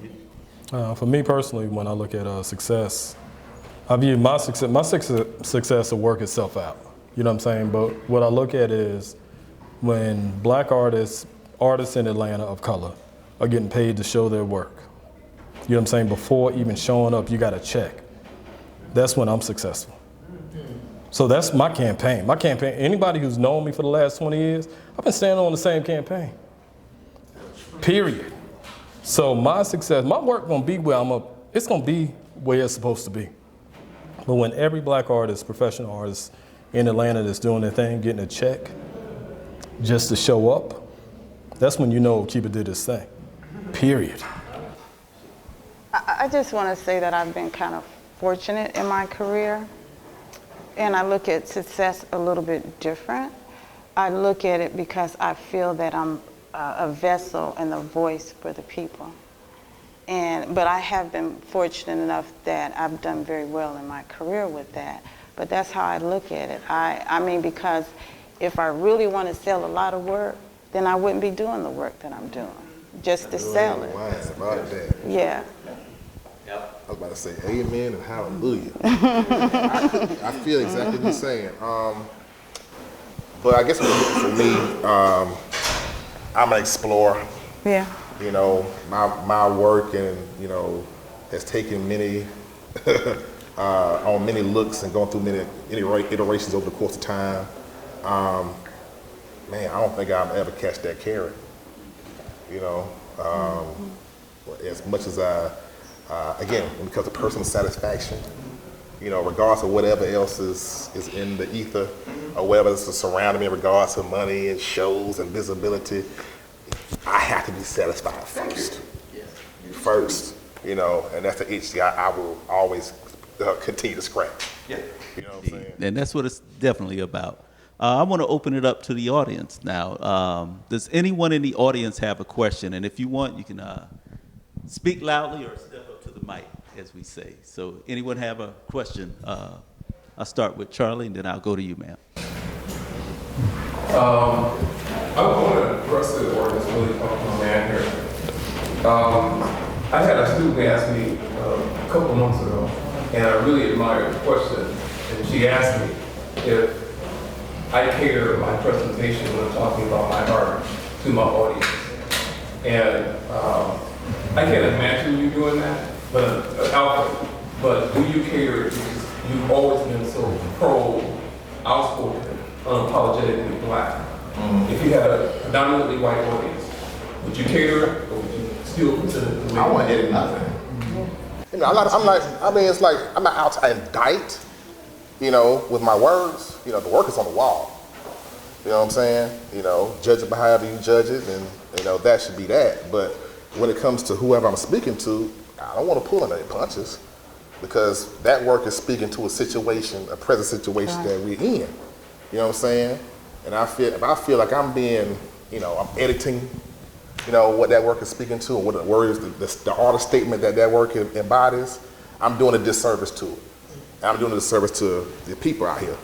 For me personally, when I look at success, I view my success will work itself out. You know what I'm saying? But what I look at is when black artists in Atlanta of color are getting paid to show their work. You know what I'm saying? Before even showing up, you got a check. That's when I'm successful. So that's my campaign. My campaign, anybody who's known me for the last 20 years, I've been standing on the same campaign. Period. So my success, my work gonna be where it's gonna be where it's supposed to be. But when every black artist, professional artist in Atlanta that's doing their thing, getting a check just to show up, that's when you know Okeeba did his thing, period. I just want to say that I've been kind of fortunate in my career, and I look at success a little bit different. I look at it because I feel that I'm a vessel and a voice for the people. But I have been fortunate enough that I've done very well in my career with that. But that's how I look at it. I mean, because if I really want to sell a lot of work, then I wouldn't be doing the work that I'm doing, just to sell it. About that. Yeah. I was about to say amen and hallelujah. I feel exactly what you're saying. But I guess for me, I'm an explorer. Yeah. You know, my work and, you know, has taken many, on many looks and gone through many iterations over the course of time. Man, I don't think I'll ever catch that carrot. You know, as much as again, when it comes to personal satisfaction, you know, regardless of whatever else is in the ether or whatever is surrounding me in regards to money and shows and visibility, I have to be satisfied first. First, you know, and that's the itch I will always continue to scratch. Yeah. You know what I'm saying? And that's what it's definitely about. I want to open it up to the audience now. Does anyone in the audience have a question? And if you want, you can speak loudly or step up to the mic, as we say. So anyone have a question? I'll start with Charlie, and then I'll go to you, ma'am. I want to address the audience really talking to my man here. I had a student ask me a couple months ago, and I really admired the question. And she asked me if I cater my presentation when I'm talking about my art to my audience. And I can't imagine you doing that, but Alfred, but do you cater, because you've always been so outspoken, unapologetically black. If you had a predominantly white audience, would you cater or would you still consider it the way? I want to edit nothing. You know, it's like I'm not out to indict, you know, with my words. You know, the work is on the wall. You know what I'm saying? You know, judge it by however you judge it, and you know, that should be that. But when it comes to whoever I'm speaking to, I don't want to pull any punches, because that work is speaking to a situation, a present situation that we're in. You know what I'm saying? And if I feel like I'm being, you know, I'm editing, you know, what that work is speaking to, and what the words, the artist statement that work embodies, I'm doing a disservice to it. And I'm doing a disservice to the people out here.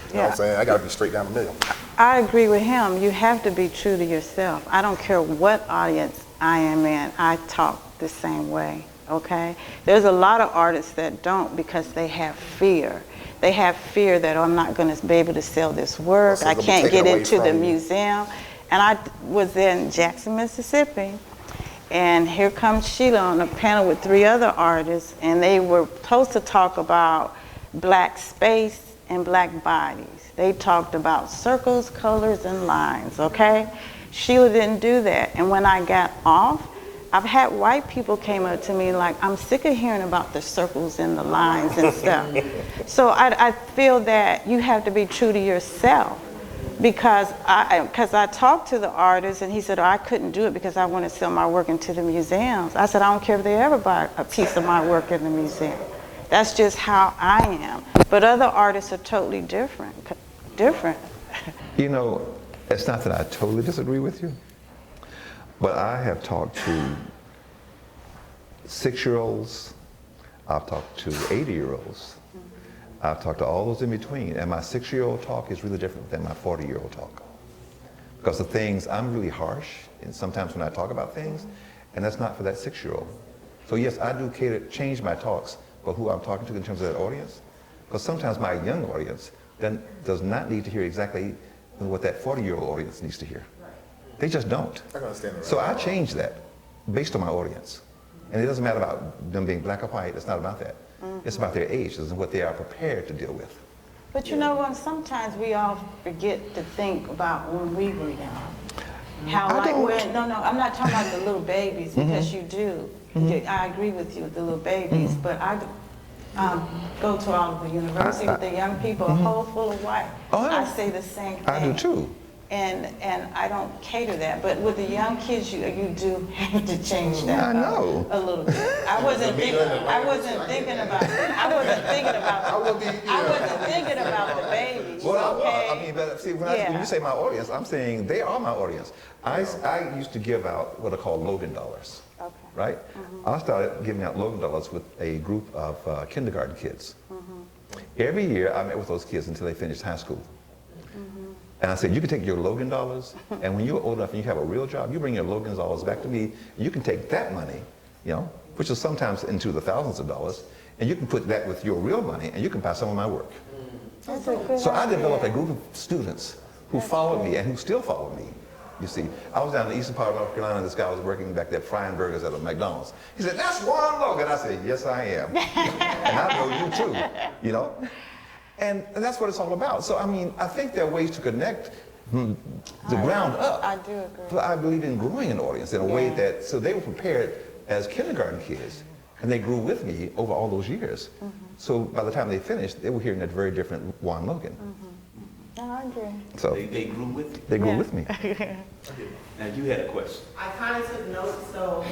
You know what I'm saying? I got to be straight down the middle. I agree with him. You have to be true to yourself. I don't care what audience I am in, I talk the same way, okay? There's a lot of artists that don't because they have fear. They have fear that, oh, I'm not going to be able to sell this work. So I can't get into the museum. And I was in Jackson, Mississippi, and here comes Shelia on a panel with 3 other artists, and they were supposed to talk about black space and black bodies. They talked about circles, colors, and lines, okay? Shelia didn't do that. And when I got off, I've had white people came up to me like, I'm sick of hearing about the circles and the lines and stuff. So I feel that you have to be true to yourself, because I talked to the artist and he said, oh, I couldn't do it because I want to sell my work into the museums. I said, I don't care if they ever buy a piece of my work in the museum. That's just how I am. But other artists are totally different. You know, it's not that I totally disagree with you, but I have talked to 6-year-olds, I've talked to 80-year-olds, I've talked to all those in between, and my 6-year-old talk is really different than my 40-year-old talk. Because the things, I'm really harsh, and sometimes when I talk about things, and that's not for that 6-year-old. So yes, I do change my talks for who I'm talking to in terms of that audience, because sometimes my young audience then does not need to hear exactly what that 40-year-old audience needs to hear. They just don't. I can understand that. So I change that based on my audience. And it doesn't matter about them being black or white, it's not about that. It's about their age and what they are prepared to deal with. But you know what, sometimes we all forget to think about when we were young. How I like don't- when, no, I'm not talking about the little babies, because you do. I agree with you with the little babies, but I go to all of the university with the young people, a hole full of white. Oh, I say the same thing. I do too. And I don't cater that, but with the young kids, you do have to change that. I know. A little bit. I wasn't thinking about I wasn't thinking about the babies. Well, Okay. I mean, but see, when Yeah. you say my audience, I'm saying they are my audience. I used to give out what are called Logan dollars, Okay. right? I started giving out Logan dollars with a group of kindergarten kids. Every year, I met with those kids until they finished high school. And I said, you can take your Logan dollars, and when you're old enough and you have a real job, you bring your Logan dollars back to me, and you can take that money, which is sometimes into the thousands of dollars, and you can put that with your real money, and you can buy some of my work. That's a good So I developed a idea. group of students who followed me and who still follow me. You see, I was down in the eastern part of North Carolina, and this guy was working back there frying burgers at a McDonald's. He said, that's Juan Logan. I said, yes, I am. And I know you too, And that's what it's all about. So, I mean, I think there are ways to connect the ground up. I do agree. But I believe in growing an audience in a way that, so they were prepared as kindergarten kids, and they grew with me over all those years. So by the time they finished, they were hearing a very different Juan Logan. No, I agree. So They grew with you. they grew with me. Now, you had a question. I kind of took notes, so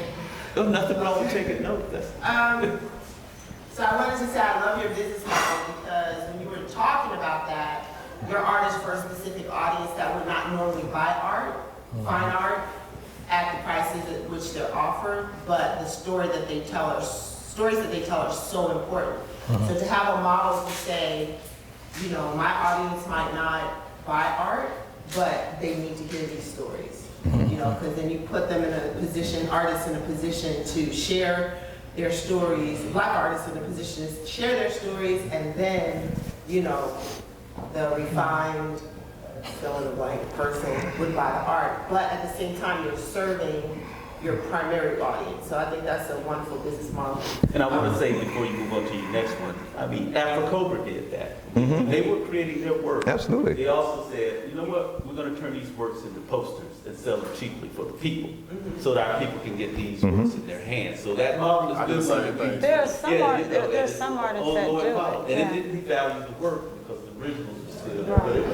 There's nothing wrong with taking notes. so I wanted to say I love your business model, because when you were talking about that, your art is for a specific audience that would not normally buy art, fine art, at the prices at which they're offered, but the stories that they tell are so important. So to have a model to say, my audience might not buy art, but they need to hear these stories. Because then you put them in a position, artists in a position to share their stories, Black artists in a position to share their stories, and then, the refined, fill in the blank person would buy the art. But at the same time, you're serving your primary audience. So I think that's a wonderful business model. And I want to say before you move on to your next one, I mean, Afro did that. They were creating their work. Absolutely. They also said, you know what, we're going to turn these works into posters and sell them cheaply for the people, so that our people can get these works in their hands. So that model is good. There are some there's some artists that do it. And it didn't devalue the work because the originals were still there. But it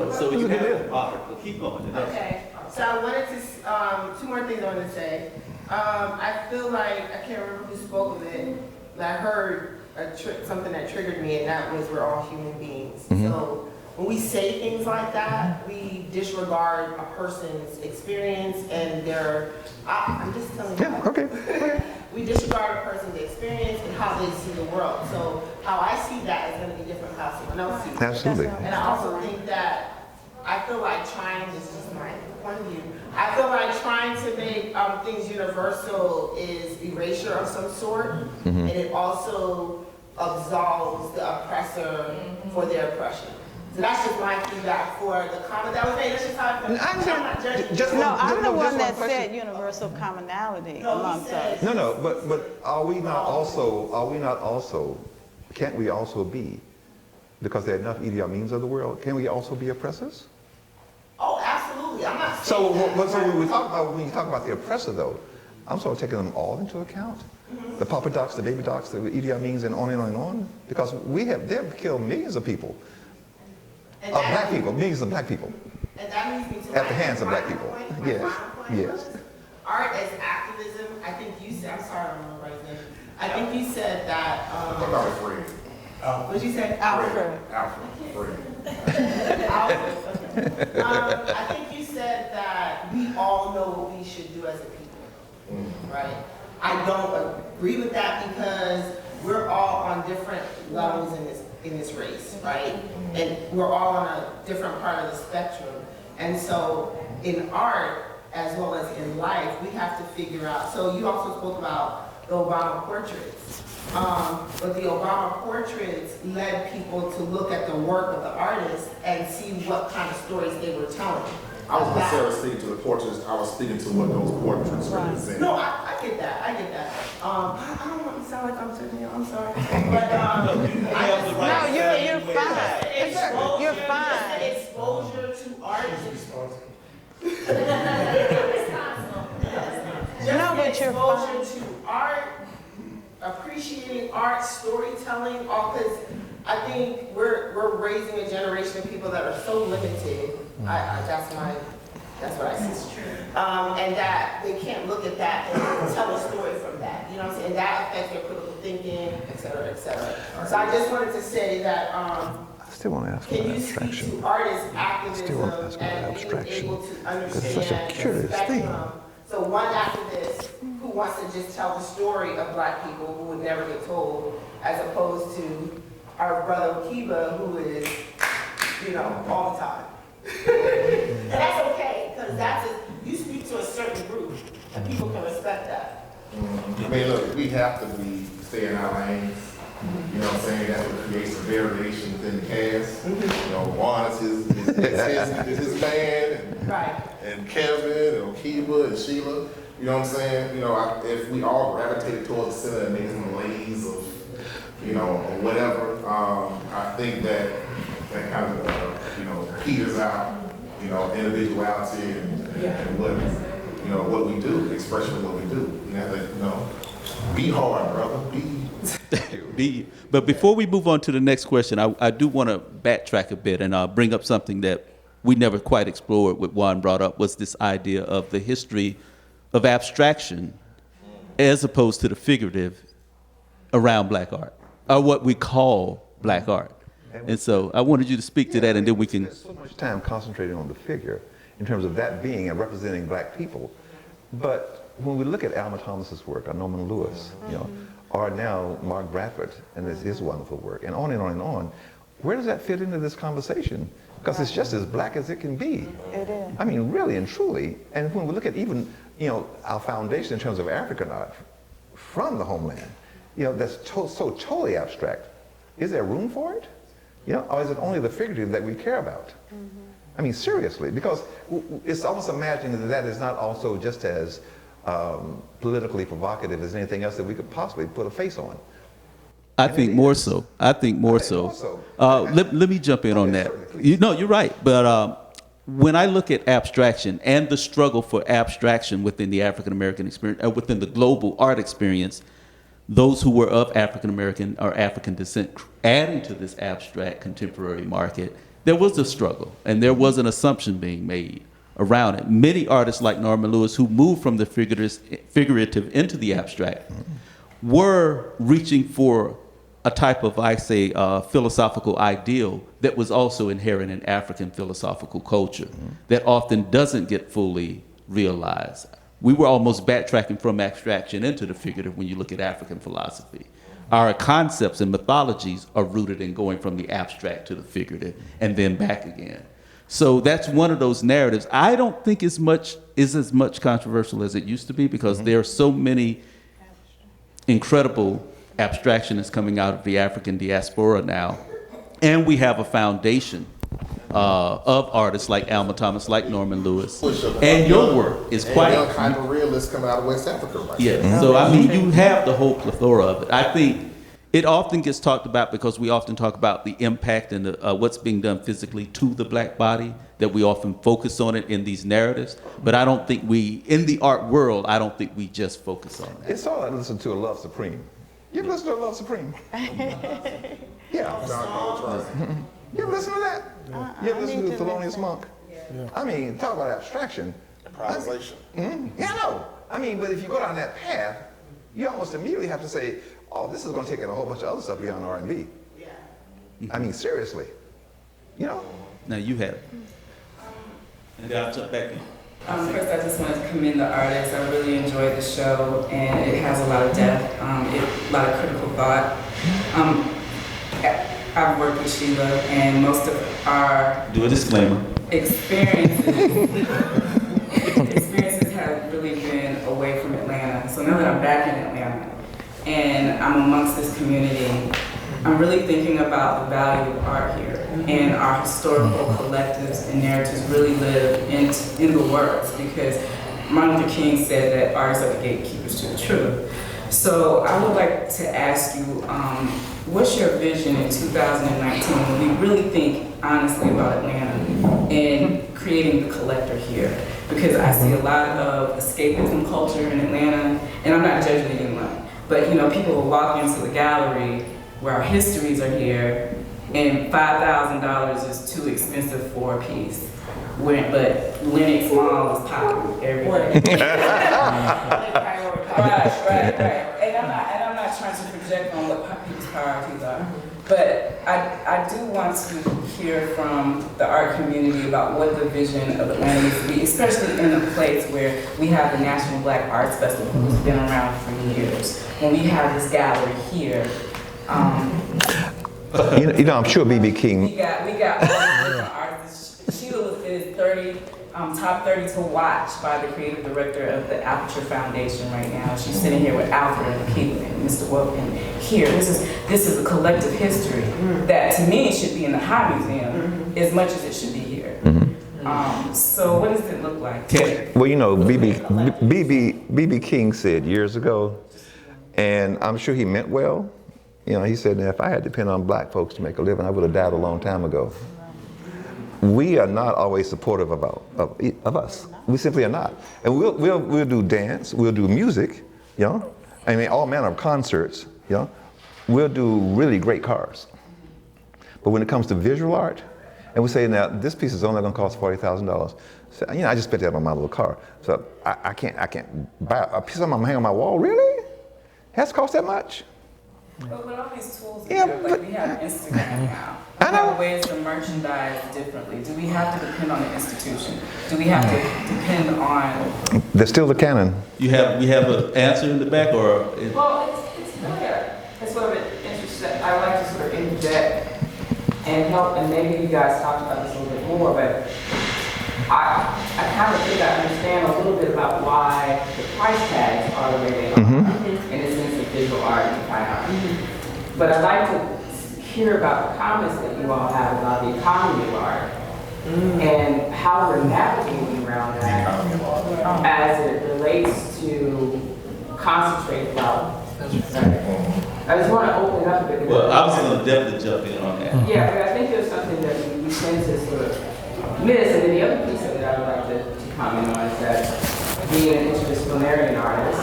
was, so you have a product, but keep going. The next one. Okay, so I wanted to, two more things I wanted to say. I feel like, I can't remember who spoke of it, but I heard something that triggered me, and that was we're all human beings. So when we say things like that, we disregard a person's experience and I'm just telling you. Yeah, okay. We disregard a person's experience and how they see the world. So how I see that is going to be different from how someone else sees it. Absolutely. And I also think that I feel like this is just my point of view, I feel like trying to make things universal is erasure of some sort, and it also absolves the oppressor for their oppression. So that's just my feedback for the comment that was made. That's just how I feel. I'm not judging. I'm the one that question. said universal commonality No, he amongst said- us. No, but are we not also, can't we also be, because there are enough Idi Amins of the world, can we also be oppressors? Oh, absolutely. I'm not So, saying that. when you talk about the oppressor, though, I'm sort of taking them all into account. The Papa Docs, the Baby Docs, the Idi Amins, and on and on and on. Because they've killed millions of people, And of that- black people, millions of black people, And that leads me to at the hands of my black people. point. My Yes, final point yes. was, art as activism, I think you said, I'm sorry, I don't remember his name. I think you said that, Fred. what'd you say? Alfred. Fred. I think you said that we all know what we should do as a people, right? I don't agree with that because we're all on different levels in this race, right? And we're all on a different part of the spectrum. And so in art, as well as in life, we have to figure out, so you also spoke about the Obama portraits. But the Obama portraits led people to look at the work of the artist and see what kind of stories they were telling. I was necessarily speaking to the portraits, I was speaking to what those portraits represent. No, I get that, I get that. I don't want to sound like I'm sitting here, I'm sorry. But, No, you're fine. exposure, You're fine. Exposure to art. No, but you're fine. Exposure to art, appreciating art, storytelling, all, because I think we're raising a generation of people that are so limited. That's what I see. And that they can't look at that and tell a story from that. You know what I'm saying? And that affects their critical thinking, et cetera, et cetera. So I just wanted to say that, I still want to ask can about you speak abstraction. to artist activism Still want to ask about and abstraction. being able to It's such a understand curious the thing. spectrum? So one activist who wants to just tell the story of Black people who would never get told, as opposed to our brother Okeeba, who is, you know, all the time. And that's okay, because you speak to a certain group, and people can respect that. I mean, look, we have to stay in our lanes. You know what I'm saying? That's what creates the variation within the cast. You know, Juan is his man, Right. and Kevin, and Okeeba, and Shelia. You know what I'm saying? You know, if we all gravitated towards the center and making some lanes of, you know, or whatever, I think that kind of, you know, peters out, you know, individuality and what, you know, what we do, the expression of what we do. You have to, you know, be hard, brother. But before we move on to the next question, I do want to backtrack a bit and bring up something that we never quite explored, what Juan brought up, was this idea of the history of abstraction as opposed to the figurative around Black art, or what we call Black art. And so I wanted you to speak to that, and then we can... Spend so much time concentrating on the figure in terms of that being and representing Black people. But when we look at Alma Thomas's work, or Norman Lewis, you know, or now Mark Bradford and his wonderful work, and on and on and on, where does that fit into this conversation? Because it's just as Black as it can be. It is. I mean, really and truly. And when we look at even, you know, our foundation in terms of African art from the homeland, you know, that's so totally abstract. Is there room for it? You know, or is it only the figurative that we care about? I mean, seriously, because it's almost imagining that that is not also just as politically provocative as anything else that we could possibly put a face on. I think more so. Let me jump in on that. You're right. But when I look at abstraction and the struggle for abstraction within the African American experience, within the global art experience, those who were of African American or African descent adding to this abstract contemporary market, there was a struggle and there was an assumption being made around it. Many artists like Norman Lewis, who moved from the figurative into the abstract, were reaching for a type of, philosophical ideal that was also inherent in African philosophical culture that often doesn't get fully realized. We were almost backtracking from abstraction into the figurative when you look at African philosophy. Our concepts and mythologies are rooted in going from the abstract to the figurative and then back again. So that's one of those narratives. I don't think is as much controversial as it used to be, because there are so many incredible abstractionists coming out of the African diaspora now. And we have a foundation of artists like Alma Thomas, like Norman Lewis. And your work is quite... And kind of realists coming out of West Africa right Yeah, so I mean, you have the whole plethora of it. I think it often gets talked about because we often talk about the impact and what's being done physically to the Black body, that we often focus on it in these narratives. But I don't think in the art world, I don't think we just focus on that. It's all I listen to a Love Supreme. You ever listen to a Love Supreme? Yeah. You ever listen to that? You ever listen to Thelonious Monk? Yeah. I mean, talk about abstraction. Improvisation. Yeah, I know. I mean, but if you go down that path, you almost immediately have to say, oh, this is going to take in a whole bunch of other stuff beyond R&B. Yeah. I mean, seriously. You know? Now you have it. And then I'll jump back in. First, I just wanted to commend the artists. I really enjoyed the show, and it has a lot of depth, a lot of critical thought. I've worked with Shelia, and most of our Do a disclaimer. experiences have really been away from Atlanta. So now that I'm back in Atlanta and I'm amongst this community, I'm really thinking about the value of art here, and our historical collectives and narratives really live in the words, because Martin Luther King said that artists are the gatekeepers to the truth. So I would like to ask you, what's your vision in 2019 when we really think honestly about Atlanta and creating the collector here? because I see a lot of escapism culture in Atlanta, and I'm not judging anyone, but people will walk into the gallery where our histories are here, and $5,000 is too expensive for a piece. But Lenox Mall is popping every day. Right. And I'm not trying to project on what people's priorities are. But I do want to hear from the art community about what the vision of Atlanta needs to be, especially in a place where we have the National Black Arts Festival, who's been around for years. When we have this gallery here, I'm sure B.B. King. We got all these different artists. Shelia is top 30 to watch by the creative director of the Aperture Foundation right now. She's sitting here with Alfred and Okeeba and Mr. Logan here. This is a collective history that to me should be in the High Museum as much as it should be here. So what does it look like? Well, B.B. King said years ago, and I'm sure he meant well. He said, if I had to depend on black folks to make a living, I would have died a long time ago. We are not always supportive of us. We simply are not. And we'll do dance, we'll do music, all manner of concerts, We'll do really great cars. But when it comes to visual art, and we say, now, this piece is only gonna cost $40,000. So, I just spent that on my little car. So I can't buy a piece I'm gonna hang on my wall, really? It has to cost that much? But with all these tools, we have Instagram now. We have ways to merchandise differently. Do we have to depend on the institution? Do we have to depend on? There's still the canon. We have an answer in the back, or? Well, it's there. It's sort of interesting. I would like to sort of interject and help, and maybe you guys talked about this a little bit more, but I kind of think I understand a little bit about why the price tags are the way they are in the sense of visual art and fine art. But I'd like to hear about the comments that you all have about the economy of art and how we're navigating around that as it relates to concentrate wealth. I just want to open it up a bit. Well, I was going to definitely jump in on that. Yeah, but I think there's something that we tend to sort of miss, and then the other piece of it I would like to comment on is that being an interdisciplinary artist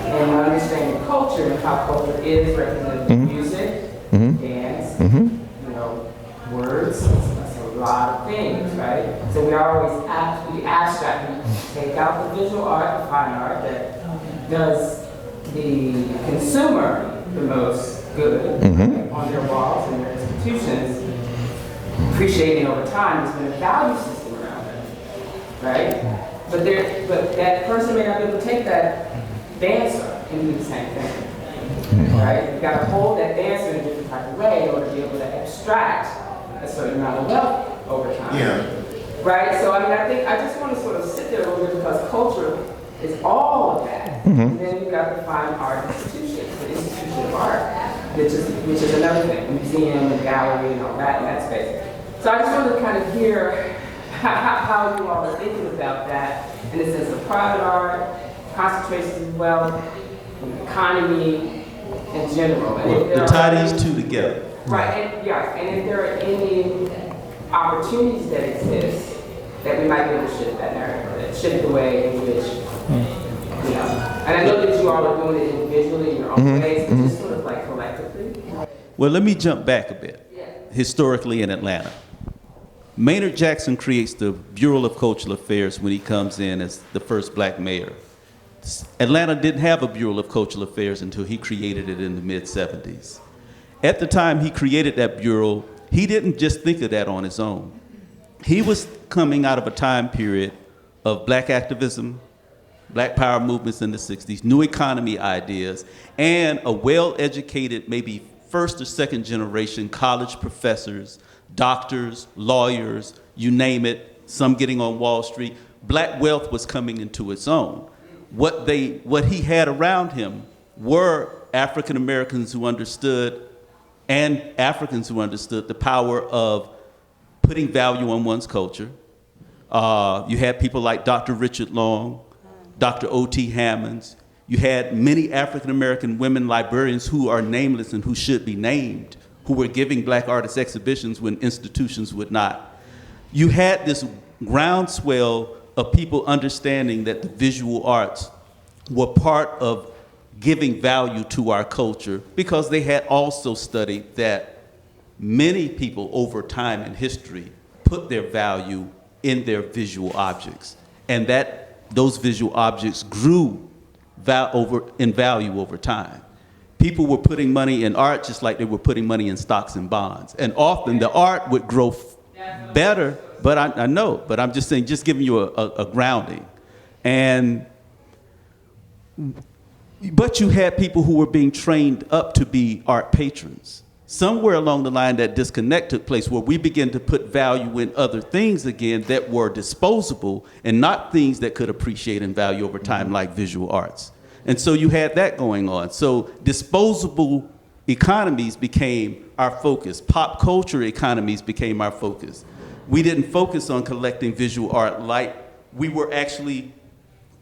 and understanding culture and how culture is represented in music, dance, words, that's a lot of things, right? So we always abstract, we take out the visual art, the fine art that does the consumer the most good on their walls and their institutions. Appreciating over time, there's been a value system around it, right? But that person may not be able to take that dancer and do the same thing, right? You've got to hold that dancer in a different type of way in order to be able to abstract a certain amount of wealth over time. Right? So I just want to sort of sit there a little bit because culture is all of that. And then you've got the fine art institutions, the institution of art, which is another thing, a museum and gallery and all that in that space. So I just wanted to kind of hear how you all are thinking about that in the sense of private art, concentration of wealth, economy in general. Well, to tie these two together. Right, and if there are any opportunities that exist that we might be able to shift that narrative, that shift the way in which, and I know that you all are doing it individually in your own ways, but just sort of like collectively. Well, let me jump back a bit. Historically in Atlanta, Maynard Jackson creates the Bureau of Cultural Affairs when he comes in as the first black mayor. Atlanta didn't have a Bureau of Cultural Affairs until he created it in the mid-'70s. At the time he created that bureau, he didn't just think of that on his own. He was coming out of a time period of black activism, black power movements in the 60s, new economy ideas, and a well-educated, maybe first or second generation college professors, doctors, lawyers, you name it, some getting on Wall Street. Black wealth was coming into its own. What he had around him were African Americans who understood, and Africans who understood the power of putting value on one's culture. You had people like Dr. Richard Long, Dr. O.T. Hammonds. You had many African American women librarians who are nameless and who should be named, who were giving black artists exhibitions when institutions would not. You had this groundswell of people understanding that the visual arts were part of giving value to our culture, because they had also studied that many people over time in history put their value in their visual objects, and that those visual objects grew in value over time. People were putting money in art just like they were putting money in stocks and bonds, and often the art would grow better. But I know, but I'm just saying, just giving you a grounding. But you had people who were being trained up to be art patrons. Somewhere along the line, that disconnect took place where we began to put value in other things again that were disposable and not things that could appreciate in value over time, like visual arts. And so you had that going on. So disposable economies became our focus. Pop culture economies became our focus. We didn't focus on collecting visual art like we were actually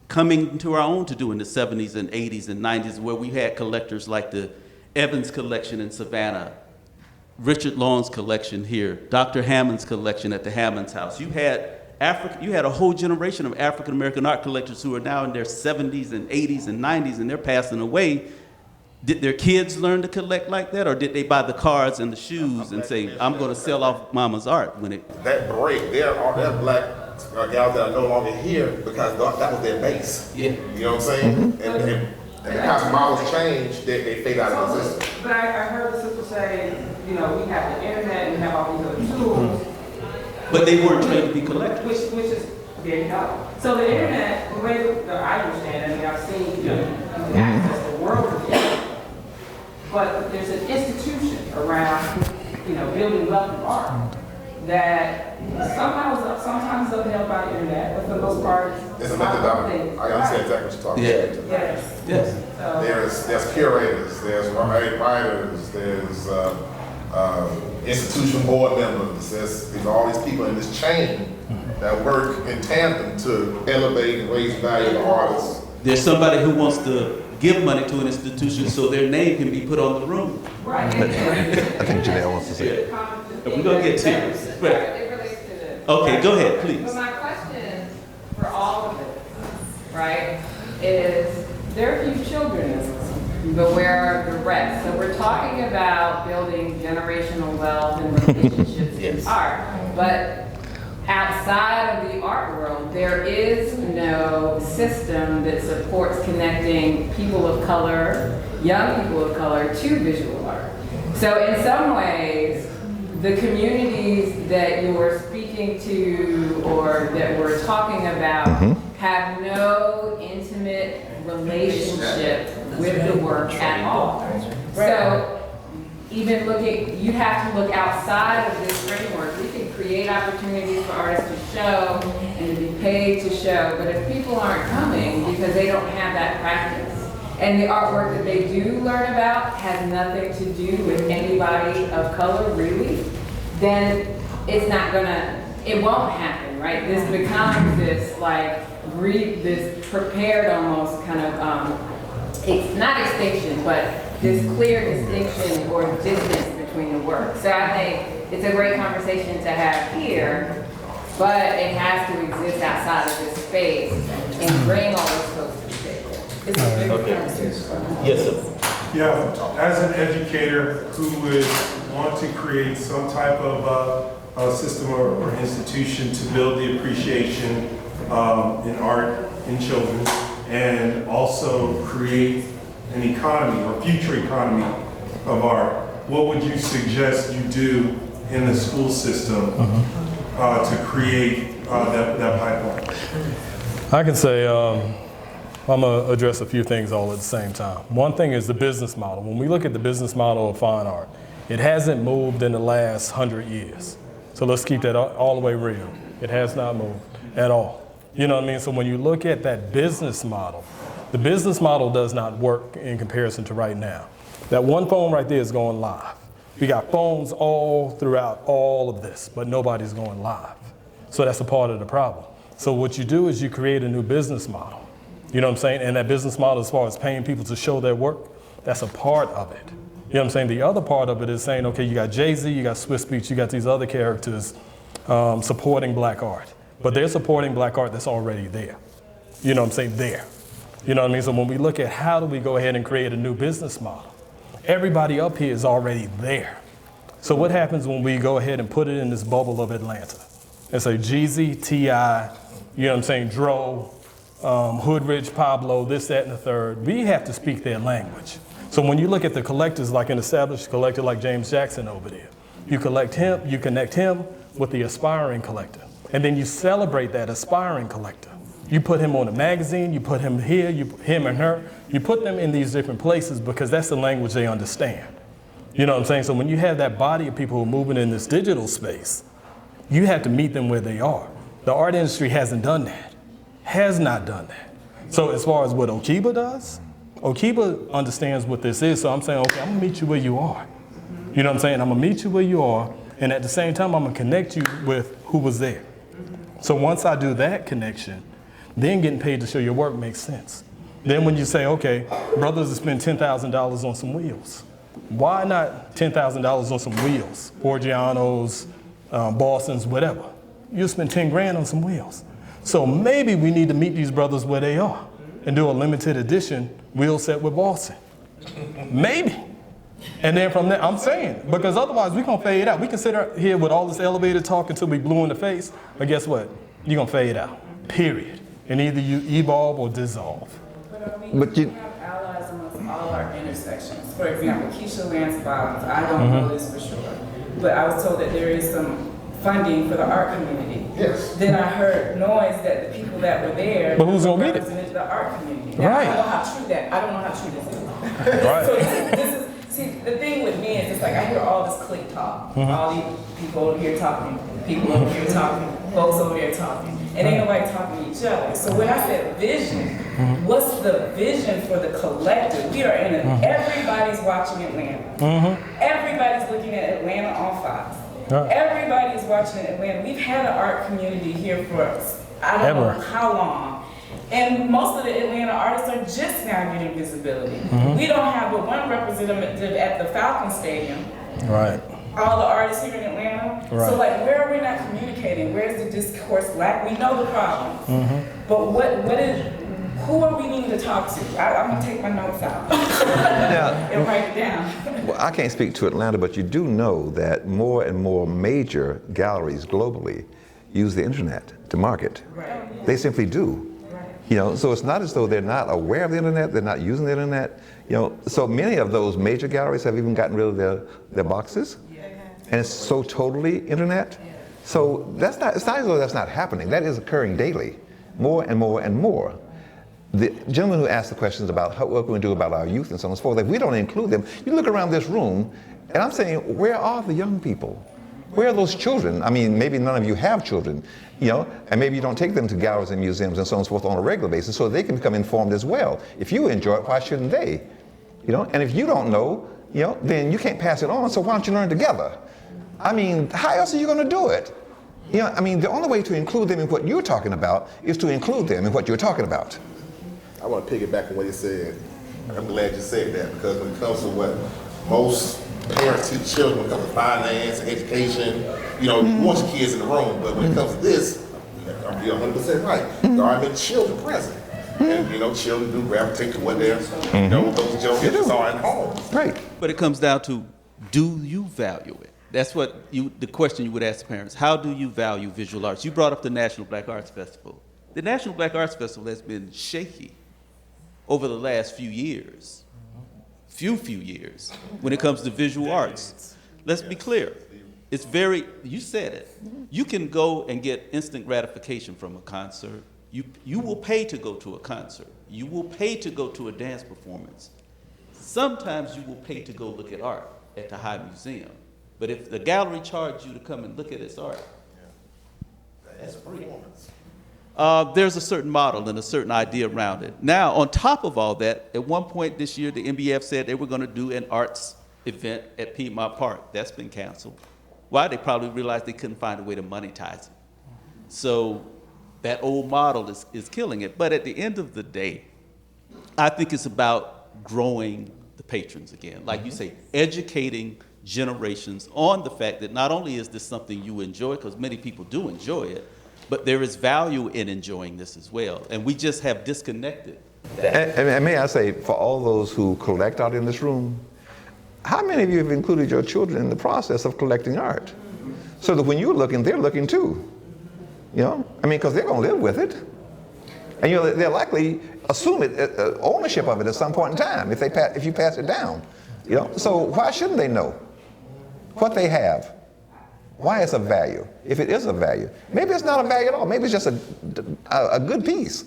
coming to our own to do in the 70s and 80s and 90s, where we had collectors like the Evans collection in Savannah, Richard Long's collection here, Dr. Hammond's collection at the Hammond's house. You had a whole generation of African American art collectors who are now in their 70s and 80s and 90s, and they're passing away. Did their kids learn to collect like that, or did they buy the cars and the shoes and say, I'm going to sell off mama's art when it... That break, there are black gals that are no longer here because that was their base. Yeah. You know what I'm saying? And because models change, they fade out of existence. But I heard the sister say, we have the internet and we have all these other tools. But they weren't trained to be collectors. Which is very helpful. So the internet, the way that I understand it, I've seen, you can access the world of it. But there's an institution around, building wealth of art that sometimes upheld by the internet, but for the most part, it's a methodology. I understand exactly what you're talking about. Yes. So, there's curators, there's writers, there's institution board members, there's all these people in this chain that work in tandem to elevate and raise value of artists. There's somebody who wants to give money to an institution so their name can be put on the room. Right. I think Janelle wants to say it. We're going to get to it. It relates to this. Okay, go ahead, please. But my question for all of it, right, is there are a few children in this, but where are the rest? So we're talking about building generational wealth and relationships in art, but outside of the art world, there is no system that supports connecting people of color, young people of color, to visual art. So in some ways, the communities that you're speaking to or that we're talking about have no intimate relationship with the work at all. So even you have to look outside of this framework. We can create opportunities for artists to show and to be paid to show, but if people aren't coming because they don't have that practice, and the artwork that they do learn about has nothing to do with anybody of color, really, then it won't happen, right? This becomes this this prepared almost kind of, it's not extinction, but this clear distinction or distance between the work. So I think it's a great conversation to have here, but it has to exist outside of this space and bring all those folks to the table. It's a big conversation. Yes, sir. Yeah, as an educator who would want to create some type of a system or institution to build the appreciation in art in children, and also create an economy or future economy of art, what would you suggest you do in the school system to create that pipeline? I can say, I'm going to address a few things all at the same time. One thing is the business model. When we look at the business model of fine art, it hasn't moved in the last 100 years. So let's keep that all the way real. It has not moved at all. You know what I mean? So when you look at that business model, the business model does not work in comparison to right now. That one phone right there is going live. We got phones all throughout all of this, but nobody's going live. So that's a part of the problem. So what you do is you create a new business model. You know what I'm saying? And that business model, as far as paying people to show their work, that's a part of it. You know what I'm saying? The other part of it is saying, okay, you got Jay-Z, you got Swiss Beats, you got these other characters supporting black art. but they're supporting black art that's already there. You know what I'm saying? There. You know what I mean? So when we look at how do we go ahead and create a new business model, everybody up here is already there. So what happens when we go ahead and put it in this bubble of Atlanta and say Jeezy, T.I., you know what I'm saying, Dro, Hoodrich, Pablo, this, that, and the third, we have to speak their language. So when you look at the collectors, like an established collector like James Jackson over there, you connect him with the aspiring collector, and then you celebrate that aspiring collector. You put him on a magazine, you put him here, him and her, you put them in these different places because that's the language they understand. You know what I'm saying? So when you have that body of people who are moving in this digital space, you have to meet them where they are. The art industry hasn't done that, has not done that. So as far as what Okeeba does, Okeeba understands what this is, so I'm saying, okay, I'm gonna meet you where you are. You know what I'm saying? I'm gonna meet you where you are, and at the same time, I'm gonna connect you with who was there. So once I do that connection, then getting paid to show your work makes sense. Then when you say, okay, brothers spend $10,000 on some wheels. Why not $10,000 on some wheels? Borgianos, Boston's, whatever. You spend 10 grand on some wheels. So maybe we need to meet these brothers where they are and do a limited edition wheel set with Boston. Maybe. And then from there, I'm saying, because otherwise we're gonna fade out. We can sit here with all this elevated talk until we blue in the face, but guess what? You're gonna fade out, period. And either you evolve or dissolve. But you have allies amongst all our intersections. For example, Keisha Lance Bottoms, I don't know this for sure, but I was told that there is some funding for the art community. Yes. Then I heard noise that the people that were there But who's gonna get it? represented the art community. Now, Right. I don't know how true that. I don't know how true this is. Right. So this is see the thing with me is it's like I hear all this clique talk. All these people over here talking, people over here talking, folks over there talking, and ain't nobody talking to each other. So when I said vision, what's the vision for the collective? We are in it. Everybody's watching Atlanta. Everybody's looking at Atlanta on Fox. Everybody's watching Atlanta. We've had an art community here for I don't know how long. And most of the Atlanta artists are just now getting visibility. We don't have but one representative at the Falcon Stadium. Right. All the artists here in Atlanta. So like, where are we not communicating? Where's the discourse lack? We know the problem. But who are we needing to talk to? I'm gonna take my notes out and write it down. Well, I can't speak to Atlanta, but you do know that more and more major galleries globally use the internet to market. Right. They simply do. You know, so it's not as though they're not aware of the internet, they're not using the internet. You know, so many of those major galleries have even gotten rid of their boxes. And it's so totally internet. So it's not as though that's not happening. That is occurring daily, more and more and more. The gentleman who asked the questions about what can we do about our youth and so on and so forth, if we don't include them, you look around this room, and I'm saying, where are the young people? Where are those children? I mean, maybe none of you have children, you know, and maybe you don't take them to galleries and museums and so on and so forth on a regular basis, so they can become informed as well. If you enjoy it, why shouldn't they? You know, and if you don't know, you know, then you can't pass it on, so why don't you learn together? I mean, how else are you going to do it? You know, I mean, the only way to include them in what you're talking about is to include them in what you're talking about. I want to piggyback on what he said. I'm glad you said that, because when it comes to what most parents teach children, when it comes to finance, education, you know, you want your kids in the room, but when it comes to this, you're 100% right. There are many children present. And, you know, children do gravitate to what they're, you know, those jokes are at home. Right. But it comes down to, do you value it? That's what the question you would ask parents. How do you value visual arts? You brought up the National Black Arts Festival. The National Black Arts Festival has been shaky over the last few years. Few years when it comes to visual arts. Let's be clear. It's very, you said it. You can go and get instant gratification from a concert. You will pay to go to a concert. You will pay to go to a dance performance. Sometimes you will pay to go look at art at the High Museum. But if the gallery charged you to come and look at its art, that's free. There's a certain model and a certain idea around it. Now, on top of all that, at one point this year, the NBF said they were going to do an arts event at Piedmont Park. That's been canceled. Why? They probably realized they couldn't find a way to monetize it. So that old model is killing it. But at the end of the day, I think it's about growing the patrons again. Like you say, educating generations on the fact that not only is this something you enjoy, because many people do enjoy it, but there is value in enjoying this as well, and we just have disconnected. And may I say, for all those who collect art in this room, how many of you have included your children in the process of collecting art? So that when you're looking, they're looking too. You know, I mean, because they're going to live with it. And they'll likely assume ownership of it at some point in time if you pass it down. You know, so why shouldn't they know what they have? Why it's of value? If it is of value, maybe it's not a value at all. Maybe it's just a good piece.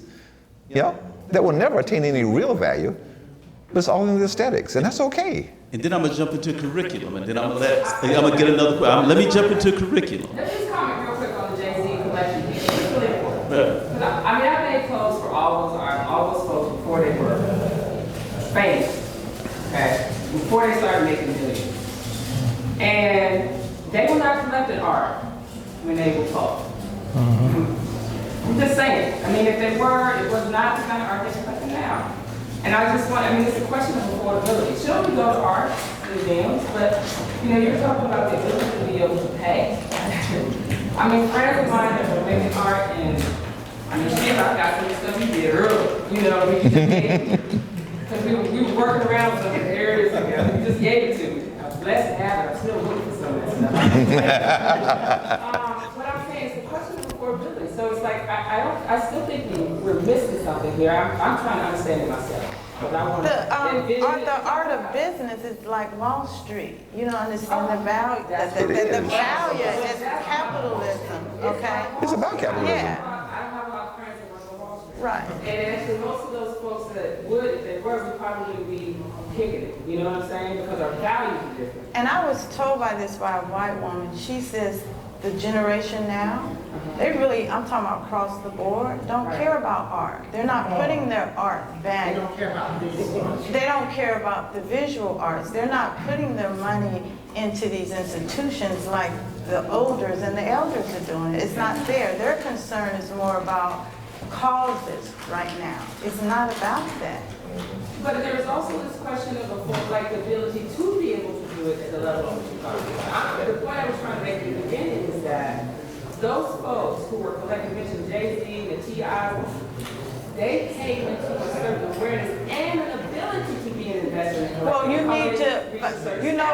You know, that will never attain any real value, but it's all in the aesthetics, and that's okay. And then I'm gonna jump into curriculum, and then I'm gonna get another question. Let me jump into curriculum. Let's just comment real quick on the Jay-Z collection piece. It's really important. I mean, I made clothes for all those folks before they were famous, okay? Before they started making millions. And they were not collecting art when they were taught. I'm just saying. I mean, if they were, it was not the kind of art they're collecting now. And I just want, I mean, it's a question of affordability. Sure, we go to art museums, but, you know, you're talking about the ability to be able to pay. I mean, friends of mine that were making art, and I mean, shit, I got some stuff we did early. You know, we just gave it. Because we were working around some areas together. We just gave it to me. I was blessed to have it. I'm still looking for some of that stuff. What I'm saying is the question of affordability. So it's like, I still think we're missing something here. I'm trying to understand it myself. But I want The art of business is like Wall Street. You don't understand the value. The value is capitalism. Okay. It's about capitalism. Yeah. I don't have a lot of friends that work on Wall Street. Right. And actually, most of those folks that would, if they were, would probably be kicking it. You know what I'm saying? Because our values are different. And I was told by a white woman, she says the generation now, they really, I'm talking about across the board, don't care about art. They're not putting their art value. They don't care about the visual arts. They don't care about the visual arts. They're not putting their money into these institutions like the olders and the elders are doing it. It's not there. Their concern is more about causes right now. It's not about that. But there's also this question of like the ability to be able to do it at the level of what you're talking about. The point I was trying to make in the beginning is that those folks who were collecting, mentioned Jay-Z, the T.I., they came into a certain awareness and an ability to be an investor in collecting. Well, you need to, you know,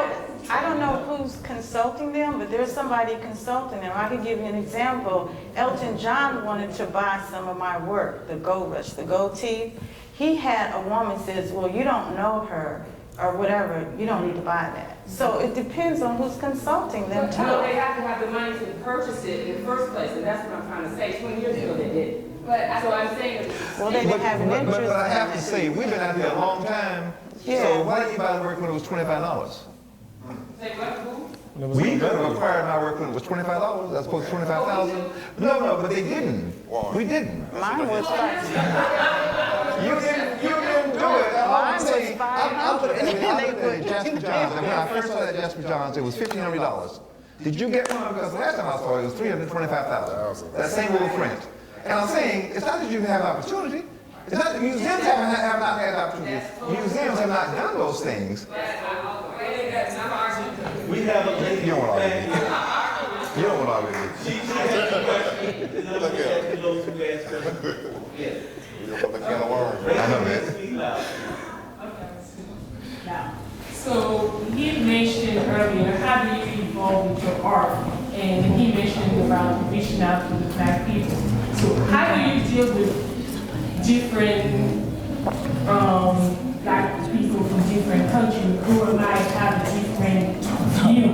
I don't know who's consulting them, but there's somebody consulting them. I can give you an example. Elton John wanted to buy some of my work, the Gold Rush, the gold teeth. He had a woman says, well, you don't know her or whatever, you don't need to buy that. So it depends on who's consulting them too. No, they have to have the money to purchase it in the first place, and that's what I'm trying to say. 20 years ago they didn't. So I'm saying, well, they didn't have an interest. But I have to say, we've been out here a long time. Yeah. So why did you buy the work when it was $25? say what? We acquired my work when it was $25 as opposed to $25,000. No, but they didn't. We didn't. Mine was You didn't do it. I'm saying, I looked at Jasper Johns, and when I first saw that Jasper Johns, it was $1,500. Did you get one? Because the last time I saw it, it was $325,000. That same little print. And I'm saying, it's not that you have opportunity. It's not that museums have not had opportunity. Museums have not done those things. We have a lady. You don't want all of it. You don't want all of it. She has a question, and I'm going to ask those who asked her. Yes. I know that. So he mentioned earlier, how do you evolve with your art? And he mentioned about reaching out to the Black people. So how do you deal with different Black people from different countries who might have a different view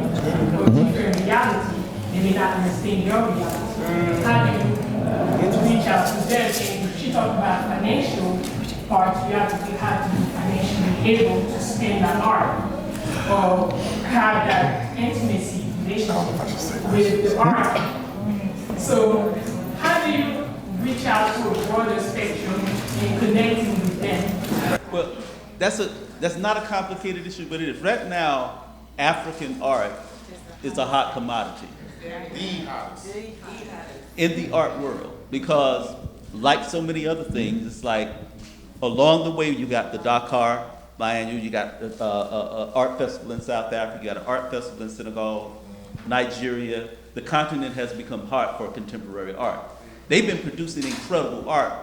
or different reality? They may not understand your reality. How do you reach out to them? And she talked about financial parts. You have to be financially able to spend on art or have that intimacy relationship with the art. So how do you reach out to a broader spectrum and connecting with them? Well, that's not a complicated issue, but it is. Right now, African art is a hot commodity in the art world because, like so many other things, it's like along the way you got the Dakar Biennial, you got an art festival in South Africa, you got an art festival in Senegal, Nigeria. The continent has become hot for contemporary art. They've been producing incredible art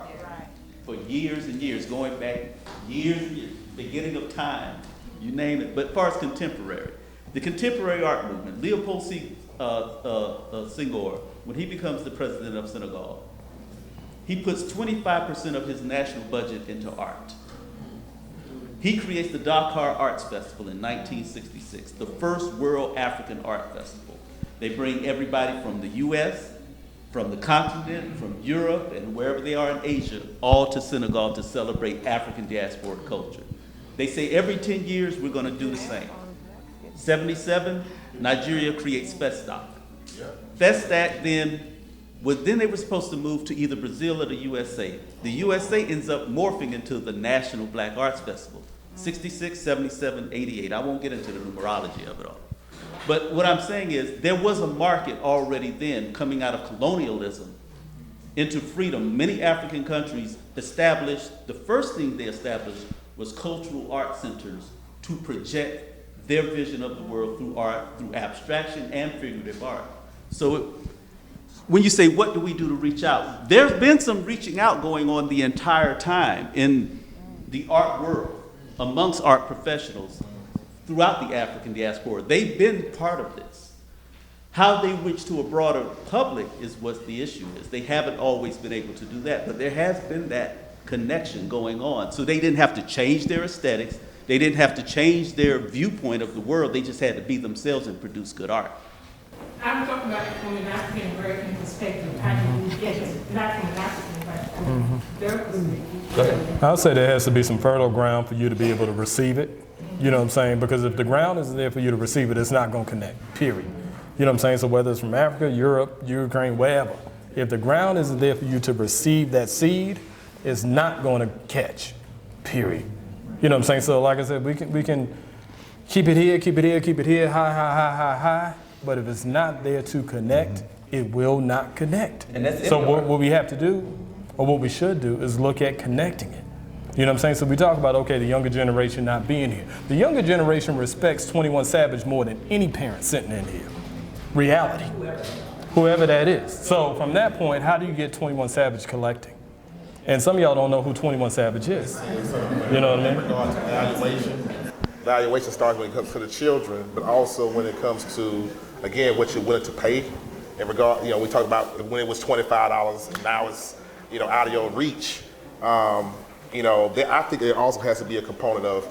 for years and years, going back years and years, beginning of time, you name it. But as far as contemporary, the contemporary art movement, Leopold Senghor, when he becomes the president of Senegal, he puts 25% of his national budget into art. He creates the Dakar Arts Festival in 1966, the first World African Art Festival. They bring everybody from the US, from the continent, from Europe, and wherever they are in Asia, all to Senegal to celebrate African diaspora culture. They say every 10 years we're going to do the same. 77, Nigeria creates Festac. Festac then they were supposed to move to either Brazil or the USA. The USA ends up morphing into the National Black Arts Festival, 66, 77, 88. I won't get into the numerology of it all. But what I'm saying is there was a market already then coming out of colonialism into freedom. Many African countries established, the first thing they established was cultural art centers to project their vision of the world through art, through abstraction and figurative art. So when you say, what do we do to reach out? There's been some reaching out going on the entire time in the art world, amongst art professionals throughout the African diaspora. They've been part of this. How they reach to a broader public is what the issue is. They haven't always been able to do that, but there has been that connection going on. So they didn't have to change their aesthetics. They didn't have to change their viewpoint of the world. They just had to be themselves and produce good art. I'm talking about it from an African American perspective. How do we get it? Not from an African, but from their perspective. I'll say there has to be some fertile ground for you to be able to receive it. You know what I'm saying? Because if the ground isn't there for you to receive it, it's not going to connect, period. You know what I'm saying? So whether it's from Africa, Europe, Ukraine, wherever, if the ground isn't there for you to receive that seed, it's not going to catch, period. You know what I'm saying? So like I said, we can keep it here, high. But if it's not there to connect, it will not connect. And that's so what we have to do, or what we should do, is look at connecting it. You know what I'm saying? So we talk about, okay, the younger generation not being here. The younger generation respects 21 Savage more than any parent sitting in here. Reality. Whoever that is. So from that point, how do you get 21 Savage collecting? And some of y'all don't know who 21 Savage is. You know what I mean? Valuation starts when it comes to the children, but also when it comes to, again, what you're willing to pay. In regard, we talked about when it was $25, and now it's, out of your reach. I think there also has to be a component of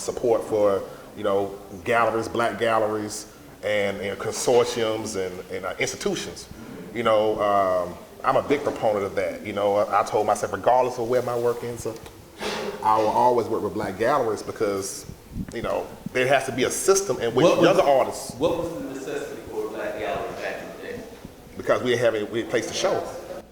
support for, galleries, black galleries, and consortiums and institutions. I'm a big proponent of that. I told myself, regardless of where my work ends up, I will always work with black galleries because, there has to be a system in which younger artists. What was the necessity for a black gallery back in the day? Because we didn't have a place to show.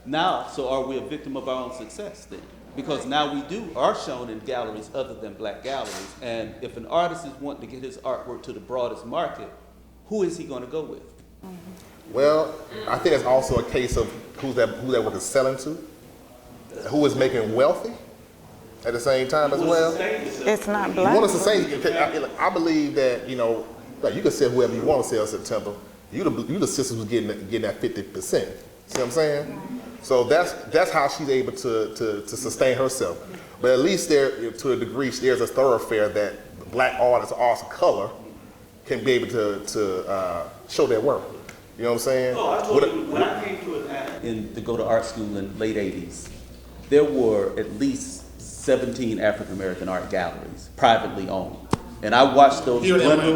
Now, so are we a victim of our own success then? Because now we are shown in galleries other than black galleries, and if an artist is wanting to get his artwork to the broadest market, who is he going to go with? Well, I think it's also a case of who that work is selling to, who is making wealthy at the same time as well. It's not black. You want us to say, I believe that, like you can sell whoever you want to sell September. You the sister who's getting that 50%. See what I'm saying? So that's how she's able to sustain herself. But at least there, to a degree, there's a thoroughfare that black artists, artists of color, can be able to show their work. You know what I'm saying? Oh, I told you, when I came to to go to art school in the late 80s, there were at least 17 African American art galleries, privately owned. And I watched those dwindle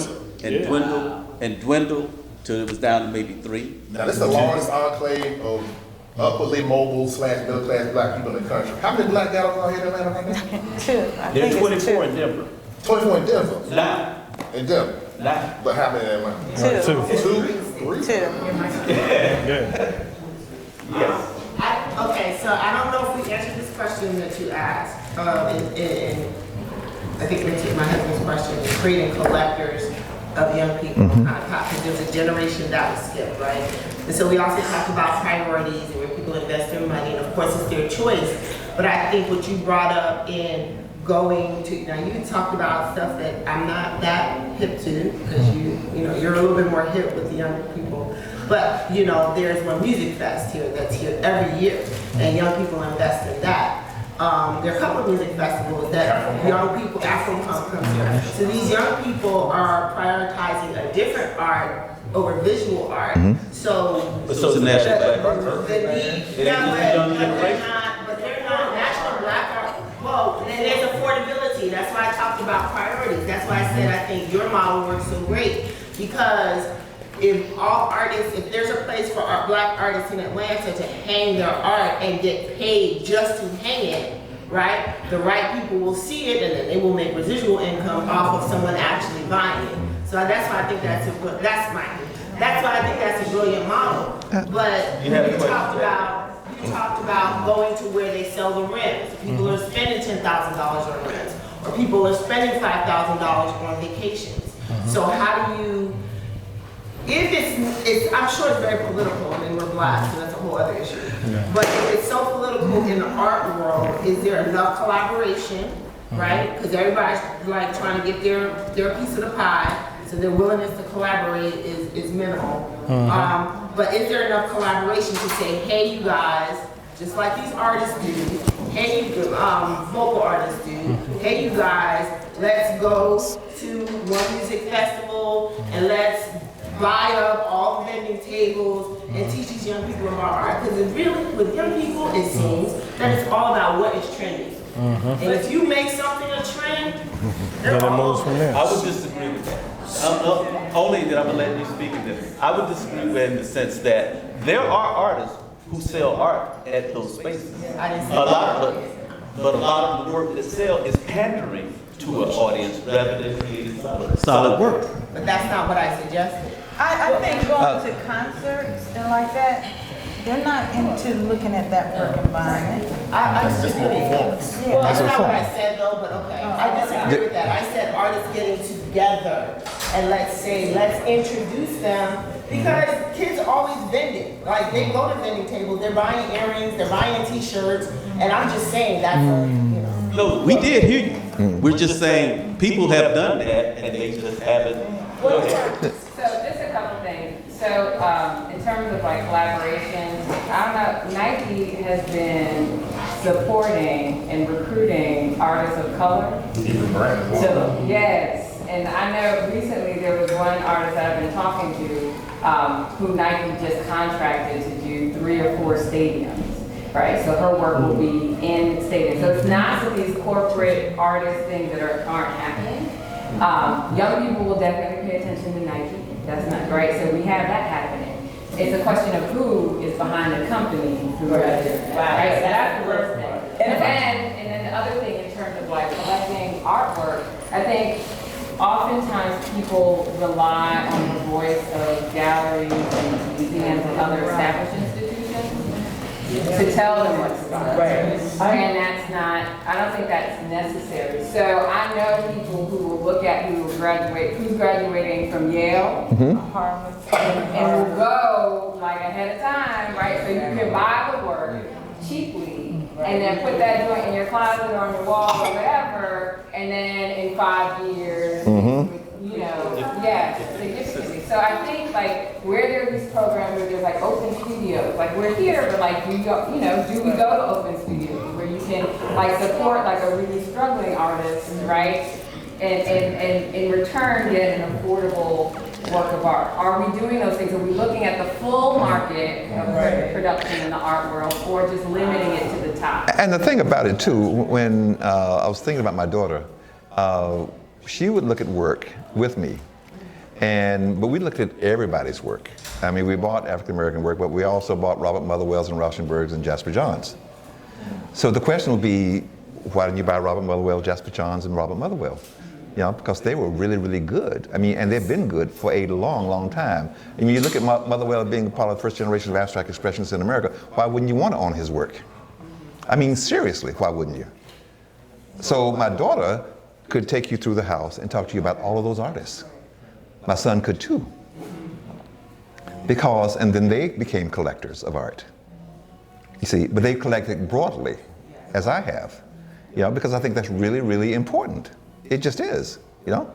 till it was down to maybe 3. Now this is the largest enclave of upwardly mobile / middle class black people in the country. How many black galleries are here in Atlanta right now? 2. There's 24 in Denver. 24 in Denver? 9. In Denver? 9. But how many in Atlanta? 2. 2? 3? 2. Yes. Okay, so I don't know if we answered this question that you asked. And I think we took my husband's question, creating collectors of young people, because there's a generation that was skipped, right? And so we also talked about priorities and where people invest their money, and of course it's their choice. But I think what you brought up in now you talked about stuff that I'm not that hip to, because you're a little bit more more hip with the younger people. But, you know, there's one music fest here that's here every year, and young people invest in that. There are a couple of music festivals that young people, Afro comes here. So these young people are prioritizing a different art over visual art. So It's a national black art. but they're not national black art. Well, and there's affordability. That's why I talked about priorities. That's why I said I think your model works so great, because if all artists, if there's a place for black artists in Atlanta to hang their art and get paid just to hang it, right? The right people will see it, and then they will make residual income off of someone actually buying it. So that's why I think that's why I think that's a brilliant model. But you talked about going to where they sell the rents. People are spending $10,000 on rents, or people are spending $5,000 on vacations. So how do you? If it's, I'm sure it's very political, and we're black, so that's a whole other issue. But if it's so political in the art world, is there enough collaboration, right? Because everybody's like trying to get their piece of the pie, so their willingness to collaborate is minimal. But is there enough collaboration to say, hey, you guys, just like these artists do, hey, vocal artists do, hey, you guys, let's go to one music festival and let's buy up all the vending tables and teach these young people about art. Because really, with young people, it seems that it's all about what is trending. And if you make something a trend, Then it moves from there. I would disagree with that. Only that I'm gonna let you speak in this. I would disagree with in the sense that there are artists who sell art at those spaces. A lot of the work that sell is pandering to an audience rather than creating solid work. but that's not what I suggested. I think going to concerts and like that, they're not into looking at that work environment. I disagree. Well, that's not what I performance. said though, but okay. I disagree with that. I said artists getting together and let's introduce them, because kids are always vending. Like they go to vending tables, they're buying earrings, they're buying t-shirts, and I'm just saying that's you know. No, we did hear you. We're just saying people have done that and they just haven't. Go ahead. So just a couple things. So in terms of like collaboration, I don't know, Nike has been supporting and recruiting artists of color. So yes, and I know recently there was one artist that I've been talking to who Nike just contracted to do 3 or 4 stadiums. Right, so her work will be in stadiums. So it's not that these corporate artist things that aren't happening. Young people will definitely pay attention to Nike. That's not right. So we have that happening. It's a question of who is behind the company who are doing it. Right, so that's the first thing. And then the other thing in terms of like collecting artwork, I think oftentimes people rely on the voice of galleries and museums and other established institutions to tell them what's going on. And that's not, I don't think that's necessary. So I know people who will look at who's graduating from Yale, Harvard, and will go like ahead of time, right? So you can buy the work cheaply and then put that joint in your closet or on your wall or whatever, and then in 5 years, you know, significantly. So I think like where there are these programs where there's like open studios, like we're here, but like do we go to open studios where you can like support like a really struggling artist, right? And in return get an affordable work of art. Are we doing those things? Are we looking at the full market of production in the art world, or just limiting it to the top? And the thing about it too, when I was thinking about my daughter, she would look at work with me, but we looked at everybody's work. I mean, we bought African American work, but we also bought Robert Motherwell's and Rauschenberg's and Jasper Johns. So the question would be, why didn't you buy Robert Motherwell, Jasper Johns, and Robert Motherwell? You know, because they were really, really good. I mean, and they've been good for a long, long time. I mean, you look at Motherwell being a part of the first generation of abstract expressionists in America, why wouldn't you want to own his work? I mean, seriously, why wouldn't you? So my daughter could take you through the house and talk to you about all of those artists. My son could too. And then they became collectors of art. You see, but they collected broadly, as I have, you know, because I think that's really, really important. It just is, you know?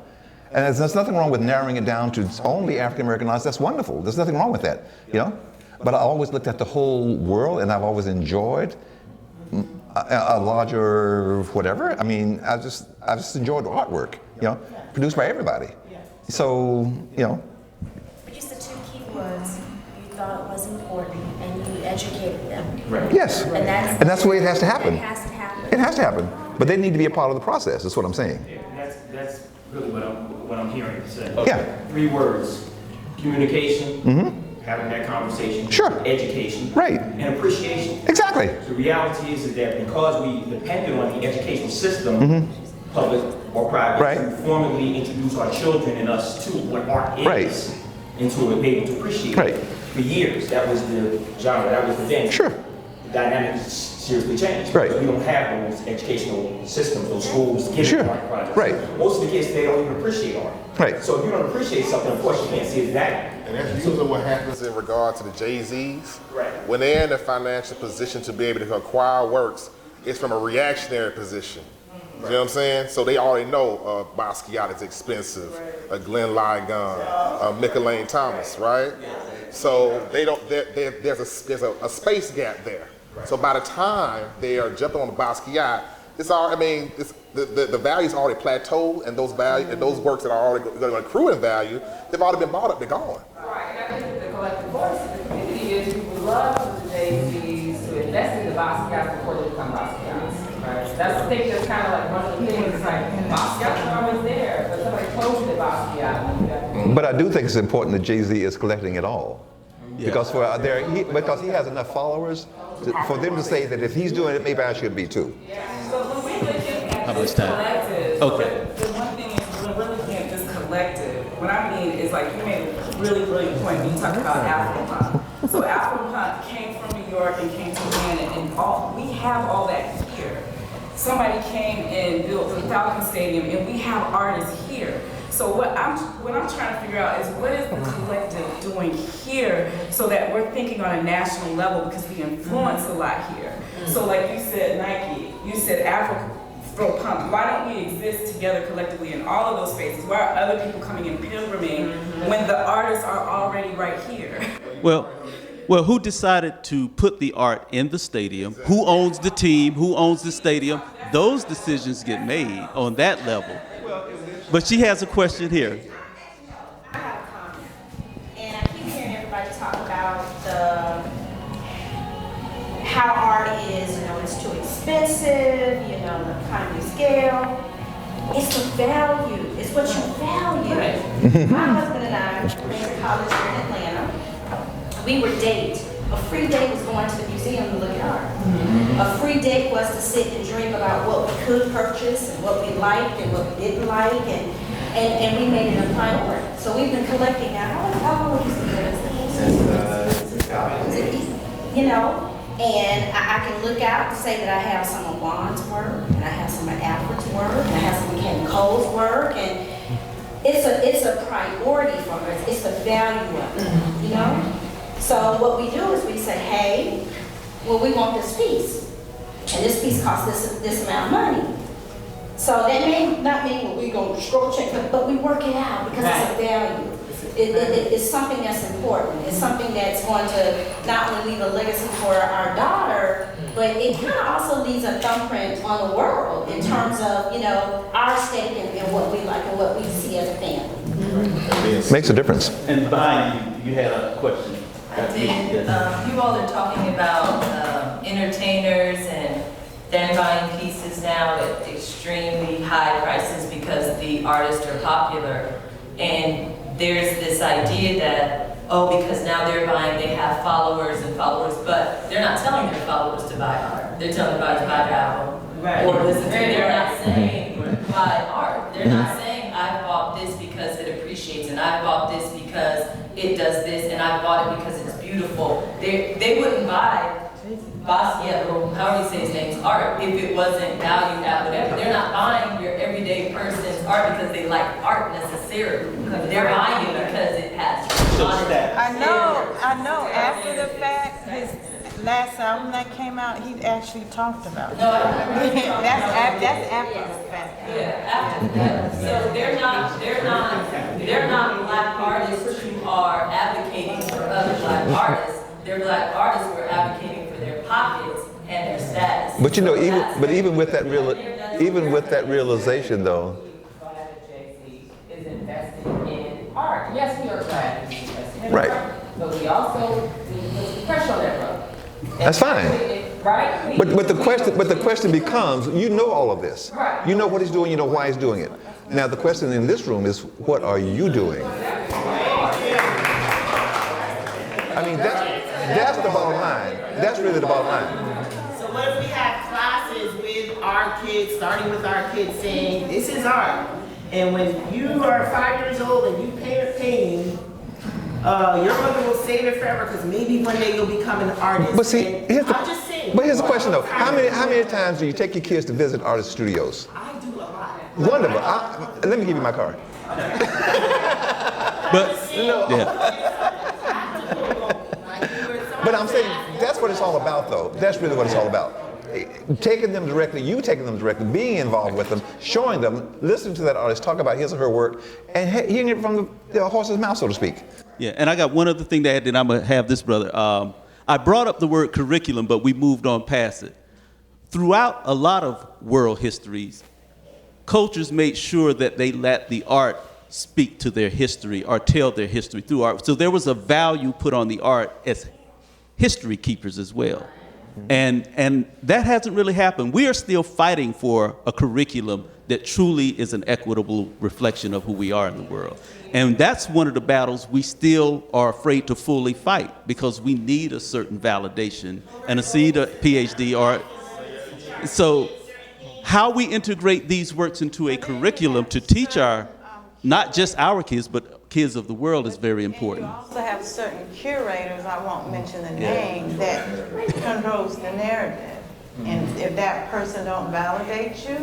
And there's nothing wrong with narrowing it down to only African American artists. That's wonderful. There's nothing wrong with that, you know? But I always looked at the whole world, and I've always enjoyed a larger whatever. I mean, I just enjoyed artwork, you know, produced by everybody. So, you know. But you said two key words. You thought it was important, and you educated them. Right. Yes. And that's the way it has to happen. It has to happen. It has to happen. But they need to be a part of the process. That's what I'm saying. Yeah, that's really what I'm hearing you say. Yeah. 3 words: communication, having that conversation, sure, education, right, and appreciation. Exactly. The reality is that because we depended on the educational system, public or private, right, to formally introduce our children and us to what art is, right, and to be able to appreciate it. For years, that was the genre, that was the thing. Sure. The dynamics seriously changed. Right. Because we don't have those educational systems, those schools giving Sure. art projects. Right. Most of the kids, they don't even appreciate art. Right. So if you don't appreciate something, of course you can't see it value. And that's usually what happens in regard to the Jay-Z's. Right. When they're in a financial position to be able to acquire works, it's from a reactionary position. You know what I'm saying? So they already know Basquiat is expensive, Glenn Ligon, Michelangelo Thomas, right? So they don't. There's a space gap there. So by the time they are jumping on the Basquiat, it's all. I mean, the value's already plateaued, and those works that are already going to accrue in value, they've already been bought up. They're gone. Right, and I think the collective voice of the community is we would love for the Jay-Z's to invest in the Basquiat before they become Basquiat's. Right? That's, I think that's kind of like one of the things. It's like Basquiat's always there, but somebody told you the Basquiat. But I do think it's important that Jay-Z is collecting it all. Because because he has enough followers for them to say that if he's doing it, maybe I should be too. So when we look at How this much time? collective, Okay. the one thing is when we're looking at this collective, what I mean is like you made a really brilliant point when you talk about Afro-Punk. So Afro-Punk came from New York and came to Atlanta, and we have all that here. Somebody came and built the Falcon Stadium, and we have artists here. So what I'm trying to figure out is what is the collective doing here so that we're thinking on a national level, because we influence a lot here. So like you said Nike, you said Afro-Punk, why don't we exist together collectively in all of those spaces? Why are other people coming in pilgriming when the artists are already right here? Well, who decided to put the art in the stadium? Who owns the team? Who owns the stadium? Those decisions get made on that level. But she has a question here. I have a comment. And I keep hearing everybody talk about how art is, it's too expensive, the economy of scale. It's the value. It's what you value. My husband and I went to college here in Atlanta. We would date. A free date was going to the museum to look at art. A free date was to sit and dream about what we could purchase and what we liked and what we didn't like, and we made it a priority. So we've been collecting now. How long is and I can look out and say that I have some of Juan's work, and I have some of Alfred's work, and I have some of Ken Cole's work, and it's a priority for us. It's the value of it, So what we do is we say, hey, well, we want this piece, and this piece costs this amount of money. So that may not mean well, we're going to stroke check, but we work it out because it's a value. It's something that's important. It's something that's going to not only leave a legacy for our daughter, but it kind of also leaves a thumbprint on the world in terms of, our stake and what we like and what we see as a family. Makes a difference. And behind you had a question. I did. You all are talking about entertainers and they're buying pieces now at extremely high prices because the artists are popular. And there's this idea that, because now they're buying, they have followers and followers, but they're not telling their followers to buy art. They're telling them to buy the album. Right. Or listen to it. They're not saying buy art. They're not saying I bought this because it appreciates, and I bought this because it does this, and I bought it because it's beautiful. They wouldn't buy Basquiat, or however you say his name's art, if it wasn't valued at whatever. They're not buying your everyday person's art because they like art necessarily. They're buying it because it has. I know. After the fact, last album that came out, he actually talked about it. No, I remember. That's after the fact. Yeah, after that. So they're not black artists who are advocating for other black artists. They're black artists who are advocating for their pockets and their status. But you know, even with that realization, though. Glad that Jay-Z is investing in art. Yes, we are glad that he's investing in Right. art, but we also need to put some pressure on that brother. That's fine. Right? But the question becomes, you know all of this. Right. You know what he's doing, you know why he's doing it. Now the question in this room is, what are you doing? I mean, that's the bottom line. That's really the bottom line. So what if we have classes with our kids, starting with our kids saying, this is art. And when you are 5 years old and you paint a painting, your mother will save it forever because maybe one day you'll become an artist. But see, here's the question though. How many times do you take your kids to visit artist studios? I do a lot. Wonderful. Let me give you my card. But I'm saying that's what it's all about, though. That's really what it's all about. Taking them directly, being involved with them, showing them, listening to that artist talk about his or her work, and hearing it from the horse's mouth, so to speak. Yeah, and I got one other thing to add, and I'm gonna have this, brother. I brought up the word curriculum, but we moved on past it. Throughout a lot of world histories, cultures made sure that they let the art speak to their history or tell their history through art. So there was a value put on the art as history keepers as well. And that hasn't really happened. We are still fighting for a curriculum that truly is an equitable reflection of who we are in the world. And that's one of the battles we still are afraid to fully fight, because we need a certain validation and a PhD or so how we integrate these works into a curriculum to teach not just our kids, but kids of the world is very important. You also have certain curators, I won't mention the name, that controls the narrative. And if that person don't validate you,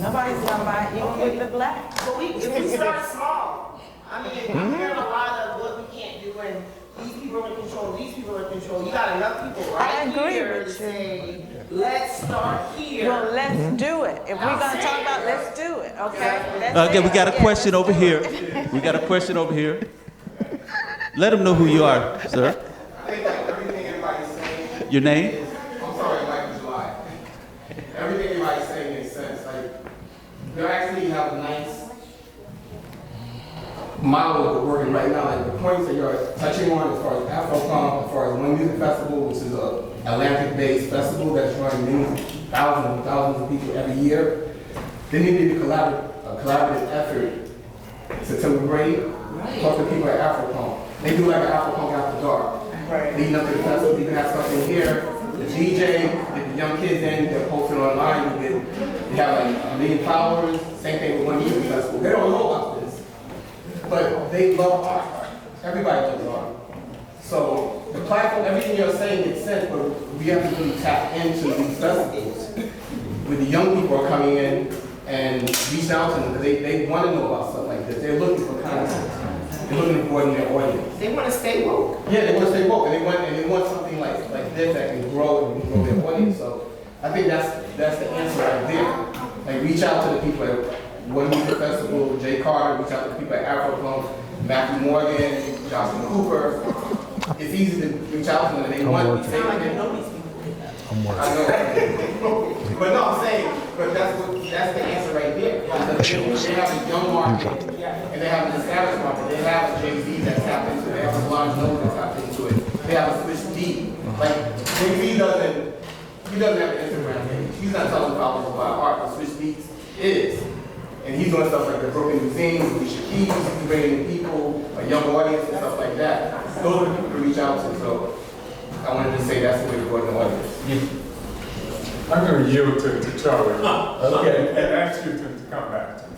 nobody's gonna buy it, even with the black. But if we start small, I mean, I'm hearing a lot of what we can't do, and these people are in control, these people are in control. You got enough people here to say, let's start here. Well, let's do it. If we're gonna talk about, let's do it, okay? Okay, we got a question over here. We got a question over here. Let them know who you are, sir. I think like everything everybody's saying. Your name? I'm sorry, Mike July. Everything everybody's saying makes sense. Like, you actually have a nice model of working right now. Like the points that you're touching on, as far as Afro-Punk, as far as One Music Festival, which is a Atlantic-based festival that's drawing many thousands and thousands of people every year. There needs to be a collaborative effort. September break, talk to people at Afro-Punk. They do like an Afro-Punk after dark. Leading up to the festival, you can have something here. The DJ, get the young kids in, they're posting online. You have like 1 million followers. Same thing with One Music Festival. They don't know about this, but they love art. Everybody loves art. So the platform, everything you're saying makes sense, but we have to really tap into these festivals. Where the young people are coming in and reach out to them because they want to know about stuff like this. They're looking for content. They're looking to broaden their audience. They want to stay woke. Yeah, they want to stay woke, and they want something like this that can grow and grow their audience. So I think that's the answer right there. Like reach out to the people at One Music Festival, Jay Carter, reach out to the people at Afro-Punk, Matthew Morgan, Jocelyn Cooper. It's easy to reach out to them and they want to say like they know these people. I know. But no, I'm saying, but that's the answer right there. They have a young market and they have an established market. They have a Jay-Z that's tapped into it. They have a Juan Logan that's tapped into it. They have a Switch D. Like Jay-Z doesn't have an Instagram page. He's not telling followers about art, but Switch Beats is. And he's doing stuff like the Broken Museums, Alicia Keys, he's bringing in people, a young audience and stuff like that. Those are the people to reach out to. So I wanted to say that's the way to grow the audience. I'm going to yield to Charlie. Okay. And ask you to come back to me.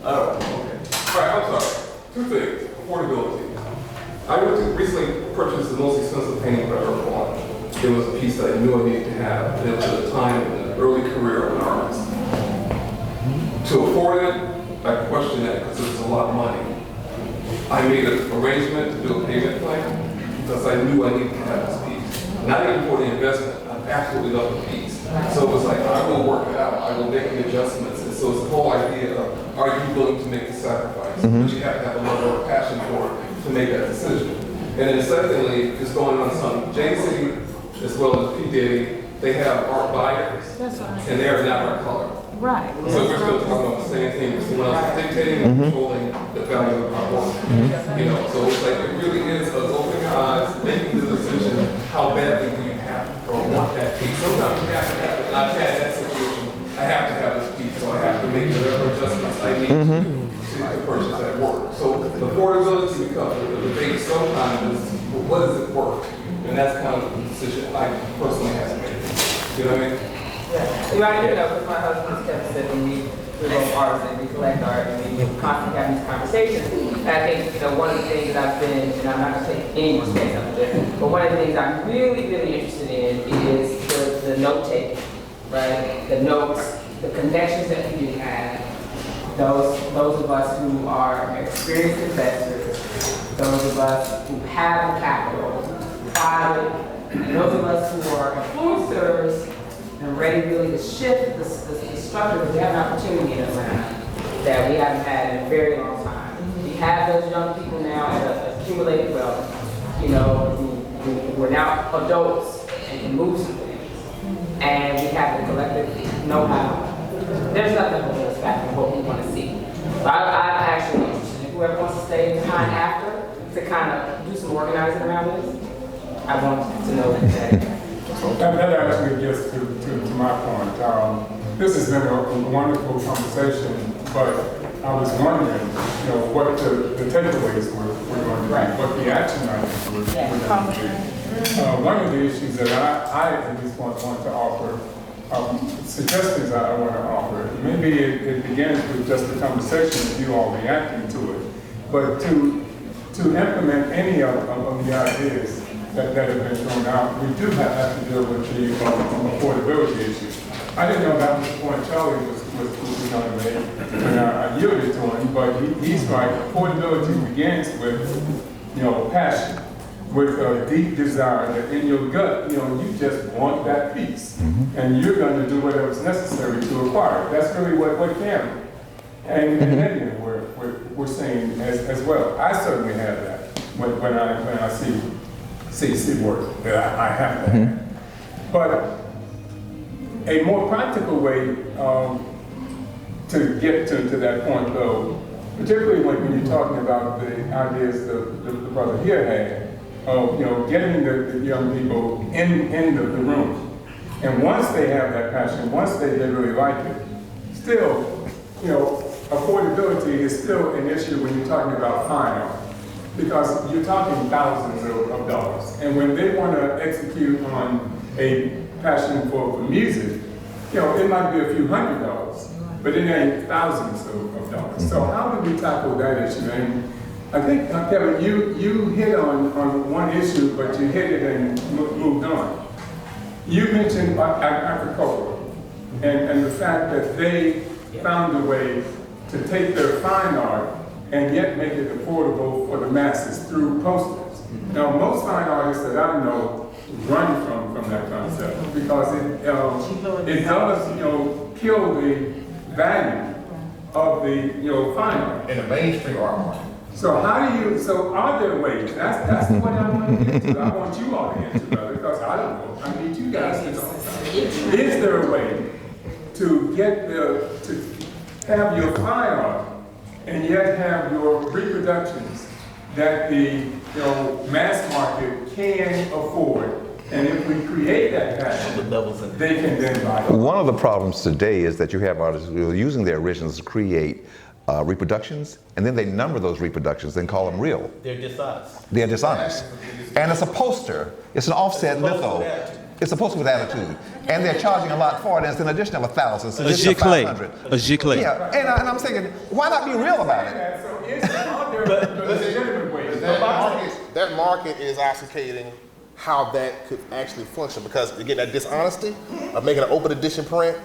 Oh, okay. All right, I'm sorry. Two things. Affordability. I recently purchased the most expensive painting I've ever bought. It was a piece that I knew I needed to have. And it was at a time in the early career of an artist. To afford it, I question that because it's a lot of money. I made an arrangement to do a payment plan because I knew I needed to have this piece. not even for the investment. I absolutely love the piece. So it's like, I go work it out, I go make the adjustments. And so it's the whole idea of, are you willing to make the sacrifice? But you have to have a level of passion for it to make that decision. And then secondly, just going on some, Jay-Z as well as P. Diddy, they have art buyers, and they are not art color. Right. So we're still talking about the same thing, someone else is dictating and controlling the value of our work. You know, so it's like, it really is us opening our eyes, making the decision, how badly do you have or want that piece. Sometimes you have to have it. I've had that situation. I have to have this piece, so I have to make whatever adjustments I need to purchase that work. So the affordability becomes the debate sometimes is, well, what is it worth? And that's kind of the decision I personally have to make. You know what I mean? Yeah, right, you know, because my husband's kept saying we're both artists and we collect art and we constantly have these conversations. And I think, you know, one of the things that I've been, and I'm not going to take any more space up this, but one of the things I'm really, really interested in is the note taking, right? The notes, the connections that we do have, those of us who are experienced investors, those of us who have capital, private, and those of us who are influencers, and ready really to shift the structure, because we have an opportunity in Atlanta that we haven't had in a very long time. We have those young people now that have accumulated wealth, you know, who are now adults and can move some things. And we have the collective know-how. There's nothing holding us back from what we want to see. So I'm actually interested in whoever wants to stay behind after to kind of do some organizing around this. I want to know that. That actually gets to my point. This has been a wonderful conversation, but I was wondering, you know, what the takeaways were going to be, what the action items were going to be. One of the issues that I at least want to offer, suggestions I want to offer, maybe it begins with just a conversation of you all reacting to it, but to implement any of the ideas that have been thrown out, we do have to deal with the affordability issue. I didn't know that was the point Charlie was going to make, and I yielded to him, but he's right. Affordability begins with, you know, passion, with a deep desire that in your gut, you know, you just want that piece, and you're going to do whatever's necessary to acquire it. That's really what Cameron and Vivian were saying as well. I certainly have that when I see work that I have to have. But a more practical way to get to that point, though, particularly when you're talking about the ideas the brother here had of, you know, getting the young people in the room. And once they have that passion, once they really like it, still, you know, affordability is still an issue when you're talking about fine art. Because you're talking thousands of dollars. And when they want to execute on a passion for music, you know, it might be a few $100s, but it ain't thousands of dollars. So how do we tackle that issue? And I think, Kevin, you hit on one issue, but you hit it and moved on. You mentioned agriculture and the fact that they found a way to take their fine art and yet make it affordable for the masses through posters. Now, most fine artists that I know run from that concept because it does, you know, kill the value of the, you know, fine art. In the mainstream art market. So so are there ways? That's what I want to get to. I want you all to answer, brother, because I don't know. I need you guys to talk about it. Is there a way to get to have your fine art and yet have your reproductions that the mass market can afford? And if we create that passion, they can then buy it. One of the problems today is that you have artists who are using their originals to create reproductions, and then they number those reproductions and call them real. They're dishonest. They're dishonest. And it's a poster. It's an offset litho. It's a poster with attitude. And they're charging a lot for it, and it's an addition of 1,000. So a giclée. A giclée. Yeah, and I'm thinking, why not be real about it? That market is ascertaining how that could actually function, because again, that dishonesty of making an open edition print,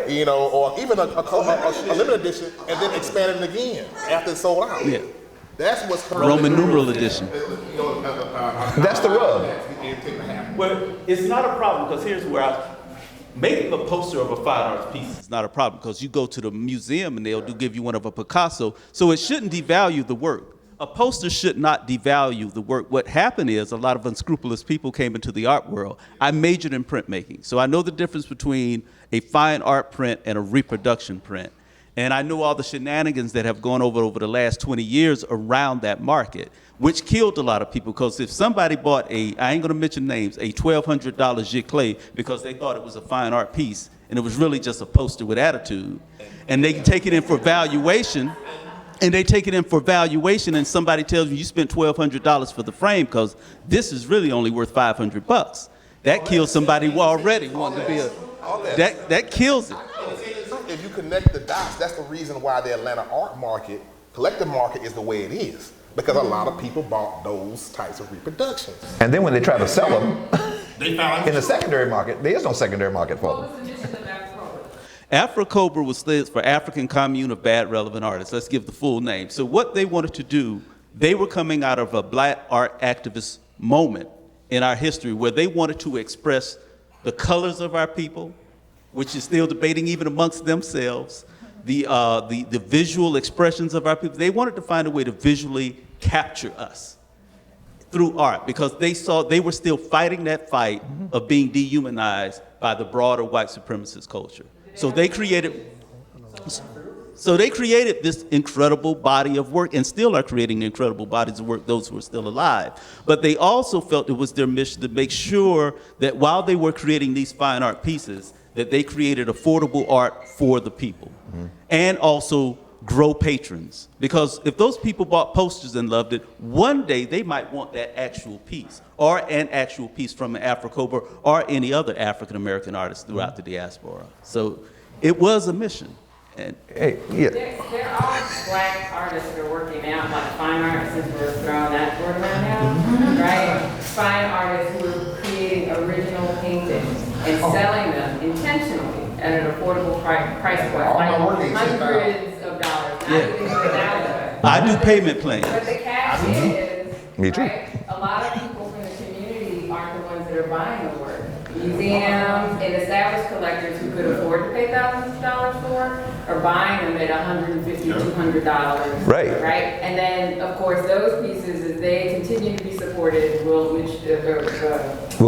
you know, or even a limited edition, and then expanding it again after it's sold out. Yeah. That's what's Roman numeral edition. That's the rub. Well, it's not a problem, because here's where making a poster of a fine arts piece is not a problem, because you go to the museum and they'll give you one of a Picasso, so it shouldn't devalue the work. A poster should not devalue the work. What happened is a lot of unscrupulous people came into the art world. I majored in printmaking, so I know the difference between a fine art print and a reproduction print. And I know all the shenanigans that have gone over the last 20 years around that market, which killed a lot of people, because if somebody bought I ain't gonna mention names, a $1,200 giclée because they thought it was a fine art piece, and it was really just a poster with attitude, and they take it in for valuation, and somebody tells you spent $1,200 for the frame because this is really only worth $500. That kills somebody who already wanted to be that kills it. If you connect the dots, that's the reason why the Atlanta art market, collective market, is the way it is. Because a lot of people bought those types of reproductions. And then when they try to sell them they found in the secondary market, there is no secondary market for them. Afro-Cobra stands for African Commune of Bad Relevant Artists. Let's give the full name. So what they wanted to do, they were coming out of a black art activist moment in our history where they wanted to express the colors of our people, which is still debating even amongst themselves, the visual expressions of our people. They wanted to find a way to visually capture us through art, because they saw they were still fighting that fight of being dehumanized by the broader white supremacist culture. So they created this incredible body of work, and still are creating incredible bodies of work, those who are still alive. But they also felt it was their mission to make sure that while they were creating these fine art pieces, that they created affordable art for the people, and also grow patrons. Because if those people bought posters and loved it, one day they might want that actual piece, or an actual piece from an Afro-Cobra or any other African-American artist throughout the diaspora. So it was a mission. And There are black artists that are working now, like fine artists, since we're throwing that word around now, right? Fine artists who are creating original paintings and selling them intentionally at an affordable price point, like hundreds of dollars, not even $1,000. I do payment plans. But the catch is, Me too. right, a lot of people from the community aren't the ones that are buying the work. Museums and established collectors who could afford to pay thousands of dollars for are buying them at $150, $200. Right. Right? And then, of course, those pieces, as they continue to be supported, will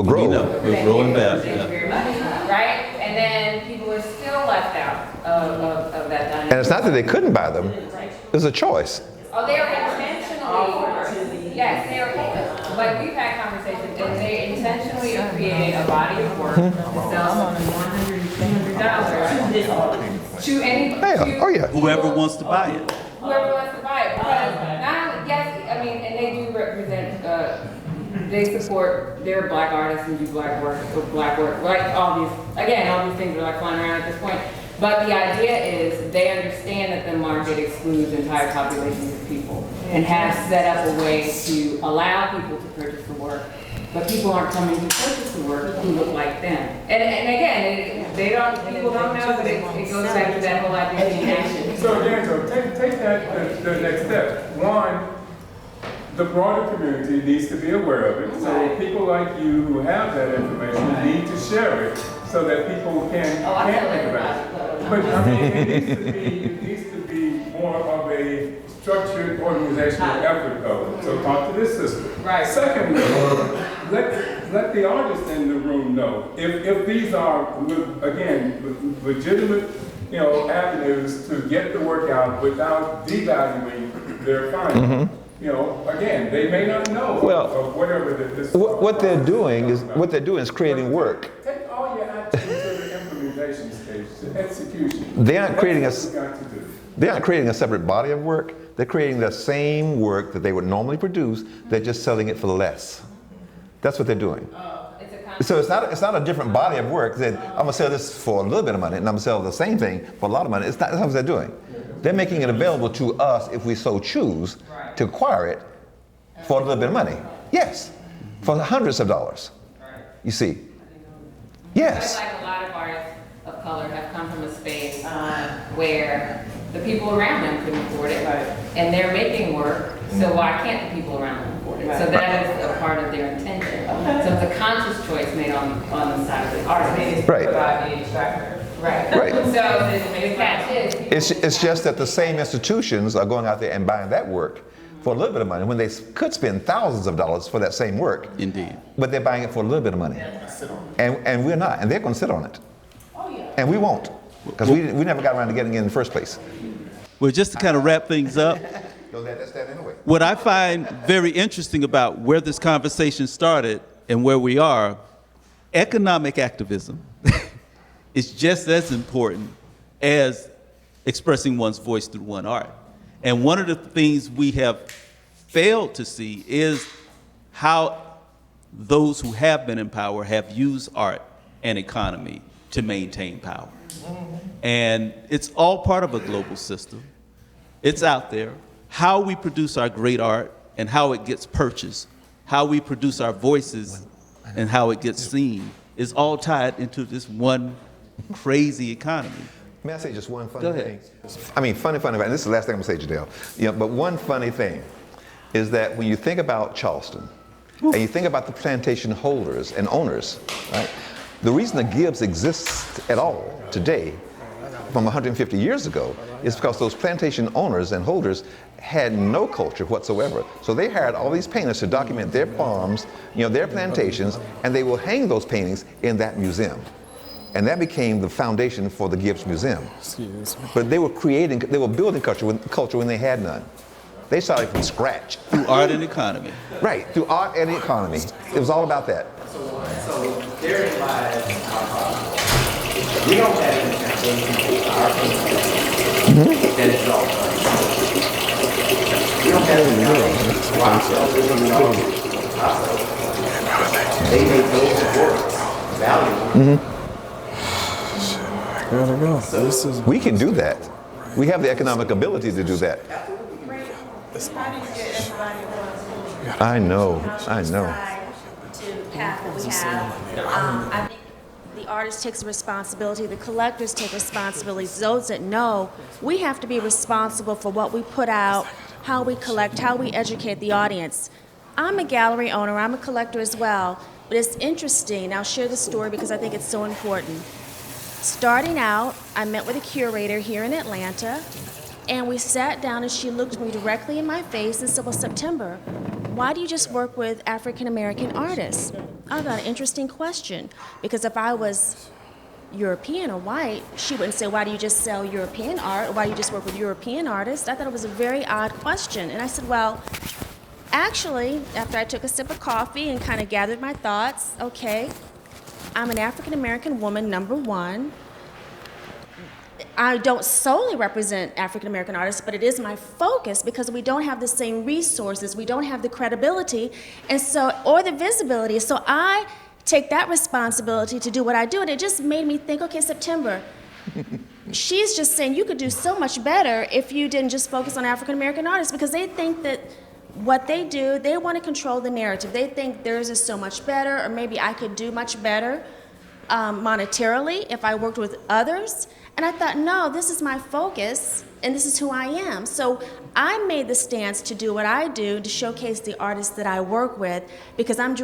grow. We're growing back. Thank you very much. Right? And then people are still left out of that dynamic. And it's not that they couldn't buy them, it's a choice. Oh, they are intentionally, yes, they are, like we've had conversations, and they intentionally are creating a body of work to sell them $100, $200 to any, Whoever wants to buy it. whoever wants to buy it. Because not only, yes, I mean, and they do represent, they support their black artists and do black work, like all these things are like flying around at this point. But the idea is they understand that the market excludes entire populations of people and have set up a way to allow people to purchase the work, but people aren't coming to purchase the work who look like them. And again, people don't know, but it goes back to that whole idea of education. So again, take that the next step. One, the broader community needs to be aware of it. So people like you who have that information need to share it so that people can think about it. But I mean, it needs to be more of a structured organizational effort though. So talk to this system. Right. Secondly, let the artists in the room know if these are, again, legitimate, avenues to get the work out without devaluing their findings. Again, they may not know of whatever this. What they're doing is creating work. Take all your actions to the implementation stage, to execution. They aren't creating That's what we got to do. They aren't creating a separate body of work. They're creating the same work that they would normally produce. They're just selling it for less. That's what they're doing. So it's not a different body of work that I'm gonna sell this for a little bit of money and I'm gonna sell the same thing for a lot of money. That's not what they're doing. They're making it available to us if we so choose to acquire it for a little bit of money. Yes, for hundreds of dollars. You see. Yes. Like a lot of artists of color have come from a space where the people around them couldn't afford it, and they're making work, so why can't the people around them afford it? So that is a part of their intention. So it's a conscious choice made on the side of the artist. Maybe it's Right. by the extractor. Right. Right. So the catch is. It's just that the same institutions are going out there and buying that work for a little bit of money when they could spend thousands of dollars for that same work. Indeed. But they're buying it for a little bit of money. And we're not. And they're going to sit on it. And we won't. Because we never got around to getting it in the first place. Well, just to kind of wrap things up, Don't let that stand in the way. what I find very interesting about where this conversation started and where we are, economic activism is just as important as expressing one's voice through one art. And one of the things we have failed to see is how those who have been in power have used art and economy to maintain power. And it's all part of a global system. It's out there. How we produce our great art and how it gets purchased, how we produce our voices and how it gets seen is all tied into this one crazy economy. May I say just one funny Go ahead. thing? I mean, funny, and this is the last thing I'm going to say, Janelle. You know, but one funny thing is that when you think about Charleston, and you think about the plantation holders and owners, right? The reason the Gibbs exists at all today, from 150 years ago, is because those plantation owners and holders had no culture whatsoever. So they hired all these painters to document their farms, you know, their plantations, and they will hang those paintings in that museum. And that became the foundation for the Gibbs Museum. But they were building culture when they had none. They started from scratch. Through art and economy. Right, through art and economy. It was all about that. So therein lies our problem. We don't have any foundation our painting that is all done. We don't have any foundation for ourselves. They make those works valuable. We can do that. We have the economic ability to do that. I know. To path what we have. I think the artist takes responsibility, the collectors take responsibility. Those that know, we have to be responsible for what we put out, how we collect, how we educate the audience. I'm a gallery owner, I'm a collector as well, but it's interesting. I'll share the story because I think it's so important. Starting out, I met with a curator here in Atlanta, and we sat down and she looked me directly in my face and said, well, September, why do you just work with African American artists? I thought an interesting question, because if I was European or white, she wouldn't say, why do you just sell European art, or why do you just work with European artists? I thought it was a very odd question. And I said, well, actually, after I took a sip of coffee and kind of gathered my thoughts, okay, I'm an African American woman, number one. I don't solely represent African American artists, but it is my focus because we don't have the same resources, we don't have the credibility, and so, or the visibility. So I take that responsibility to do what I do, and it just made me think, okay, September, she's just saying you could do so much better if you didn't just focus on African American artists, because they think that what they do, they want to control the narrative. They think theirs is so much better, or maybe I could do much better monetarily if I worked with others. And I thought, no, this is my focus, and this is who I am. So I made the stance to do what I do to showcase the artists that I work with, because I'm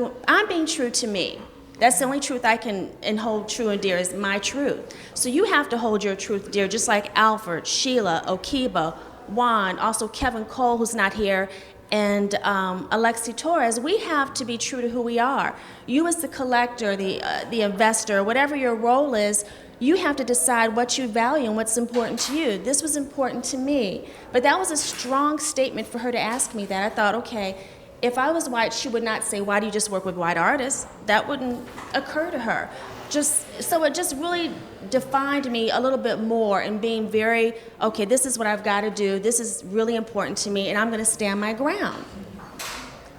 being true to me. That's the only truth I can and hold true and dear is my truth. So you have to hold your truth dear, just like Alfred, Shelia, Okeeba, Juan, also Kevin Cole, who's not here, and Alexi Torres. We have to be true to who we are. You as the collector, the investor, whatever your role is, you have to decide what you value and what's important to you. This was important to me. But that was a strong statement for her to ask me that. I thought, okay, if I was white, she would not say, why do you just work with white artists? That wouldn't occur to her. So it just really defined me a little bit more in being very, okay, this is what I've got to do. This is really important to me, and I'm going to stand my ground.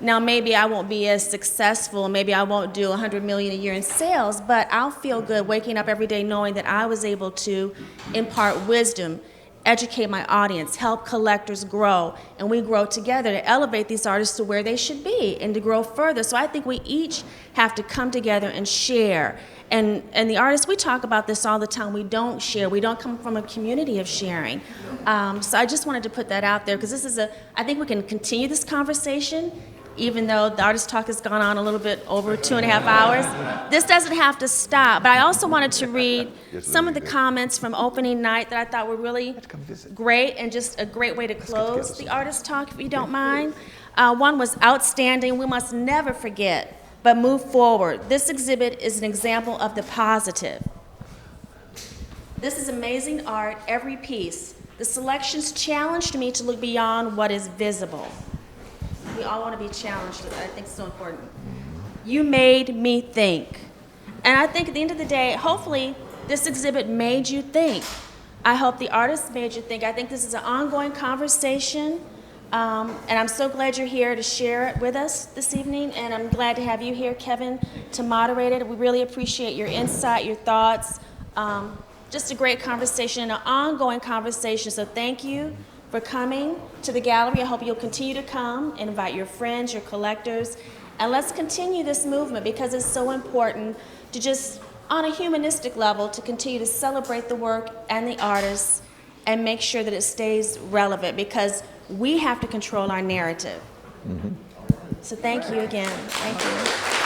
Now, maybe I won't be as successful, maybe I won't do $100 million a year in sales, but I'll feel good waking up every day knowing that I was able to impart wisdom, educate my audience, help collectors grow, and we grow together to elevate these artists to where they should be and to grow further. So I think we each have to come together and share. And the artists, we talk about this all the time. We don't share. We don't come from a community of sharing. So I just wanted to put that out there because I think we can continue this conversation. even though the artist talk has gone on a little bit over 2.5 hours. This doesn't have to stop, but I also wanted to read some of the comments from opening night that I thought were really great and just a great way to close the artist talk, if you don't mind. One was outstanding. We must never forget, but move forward. This exhibit is an example of the positive. This is amazing art, every piece. The selections challenged me to look beyond what is visible. We all want to be challenged. I think it's so important. You made me think. And I think at the end of the day, hopefully this exhibit made you think. I hope the artists made you think. I think this is an ongoing conversation. And I'm so glad you're here to share it with us this evening. And I'm glad to have you here, Kevin, to moderate it. We really appreciate your insight, your thoughts. Just a great conversation and an ongoing conversation. So thank you for coming to the gallery. I hope you'll continue to come and invite your friends, your collectors. And let's continue this movement because it's so important to just, on a humanistic level, to continue to celebrate the work and the artists and make sure that it stays relevant because we have to control our narrative. So thank you again. Thank you.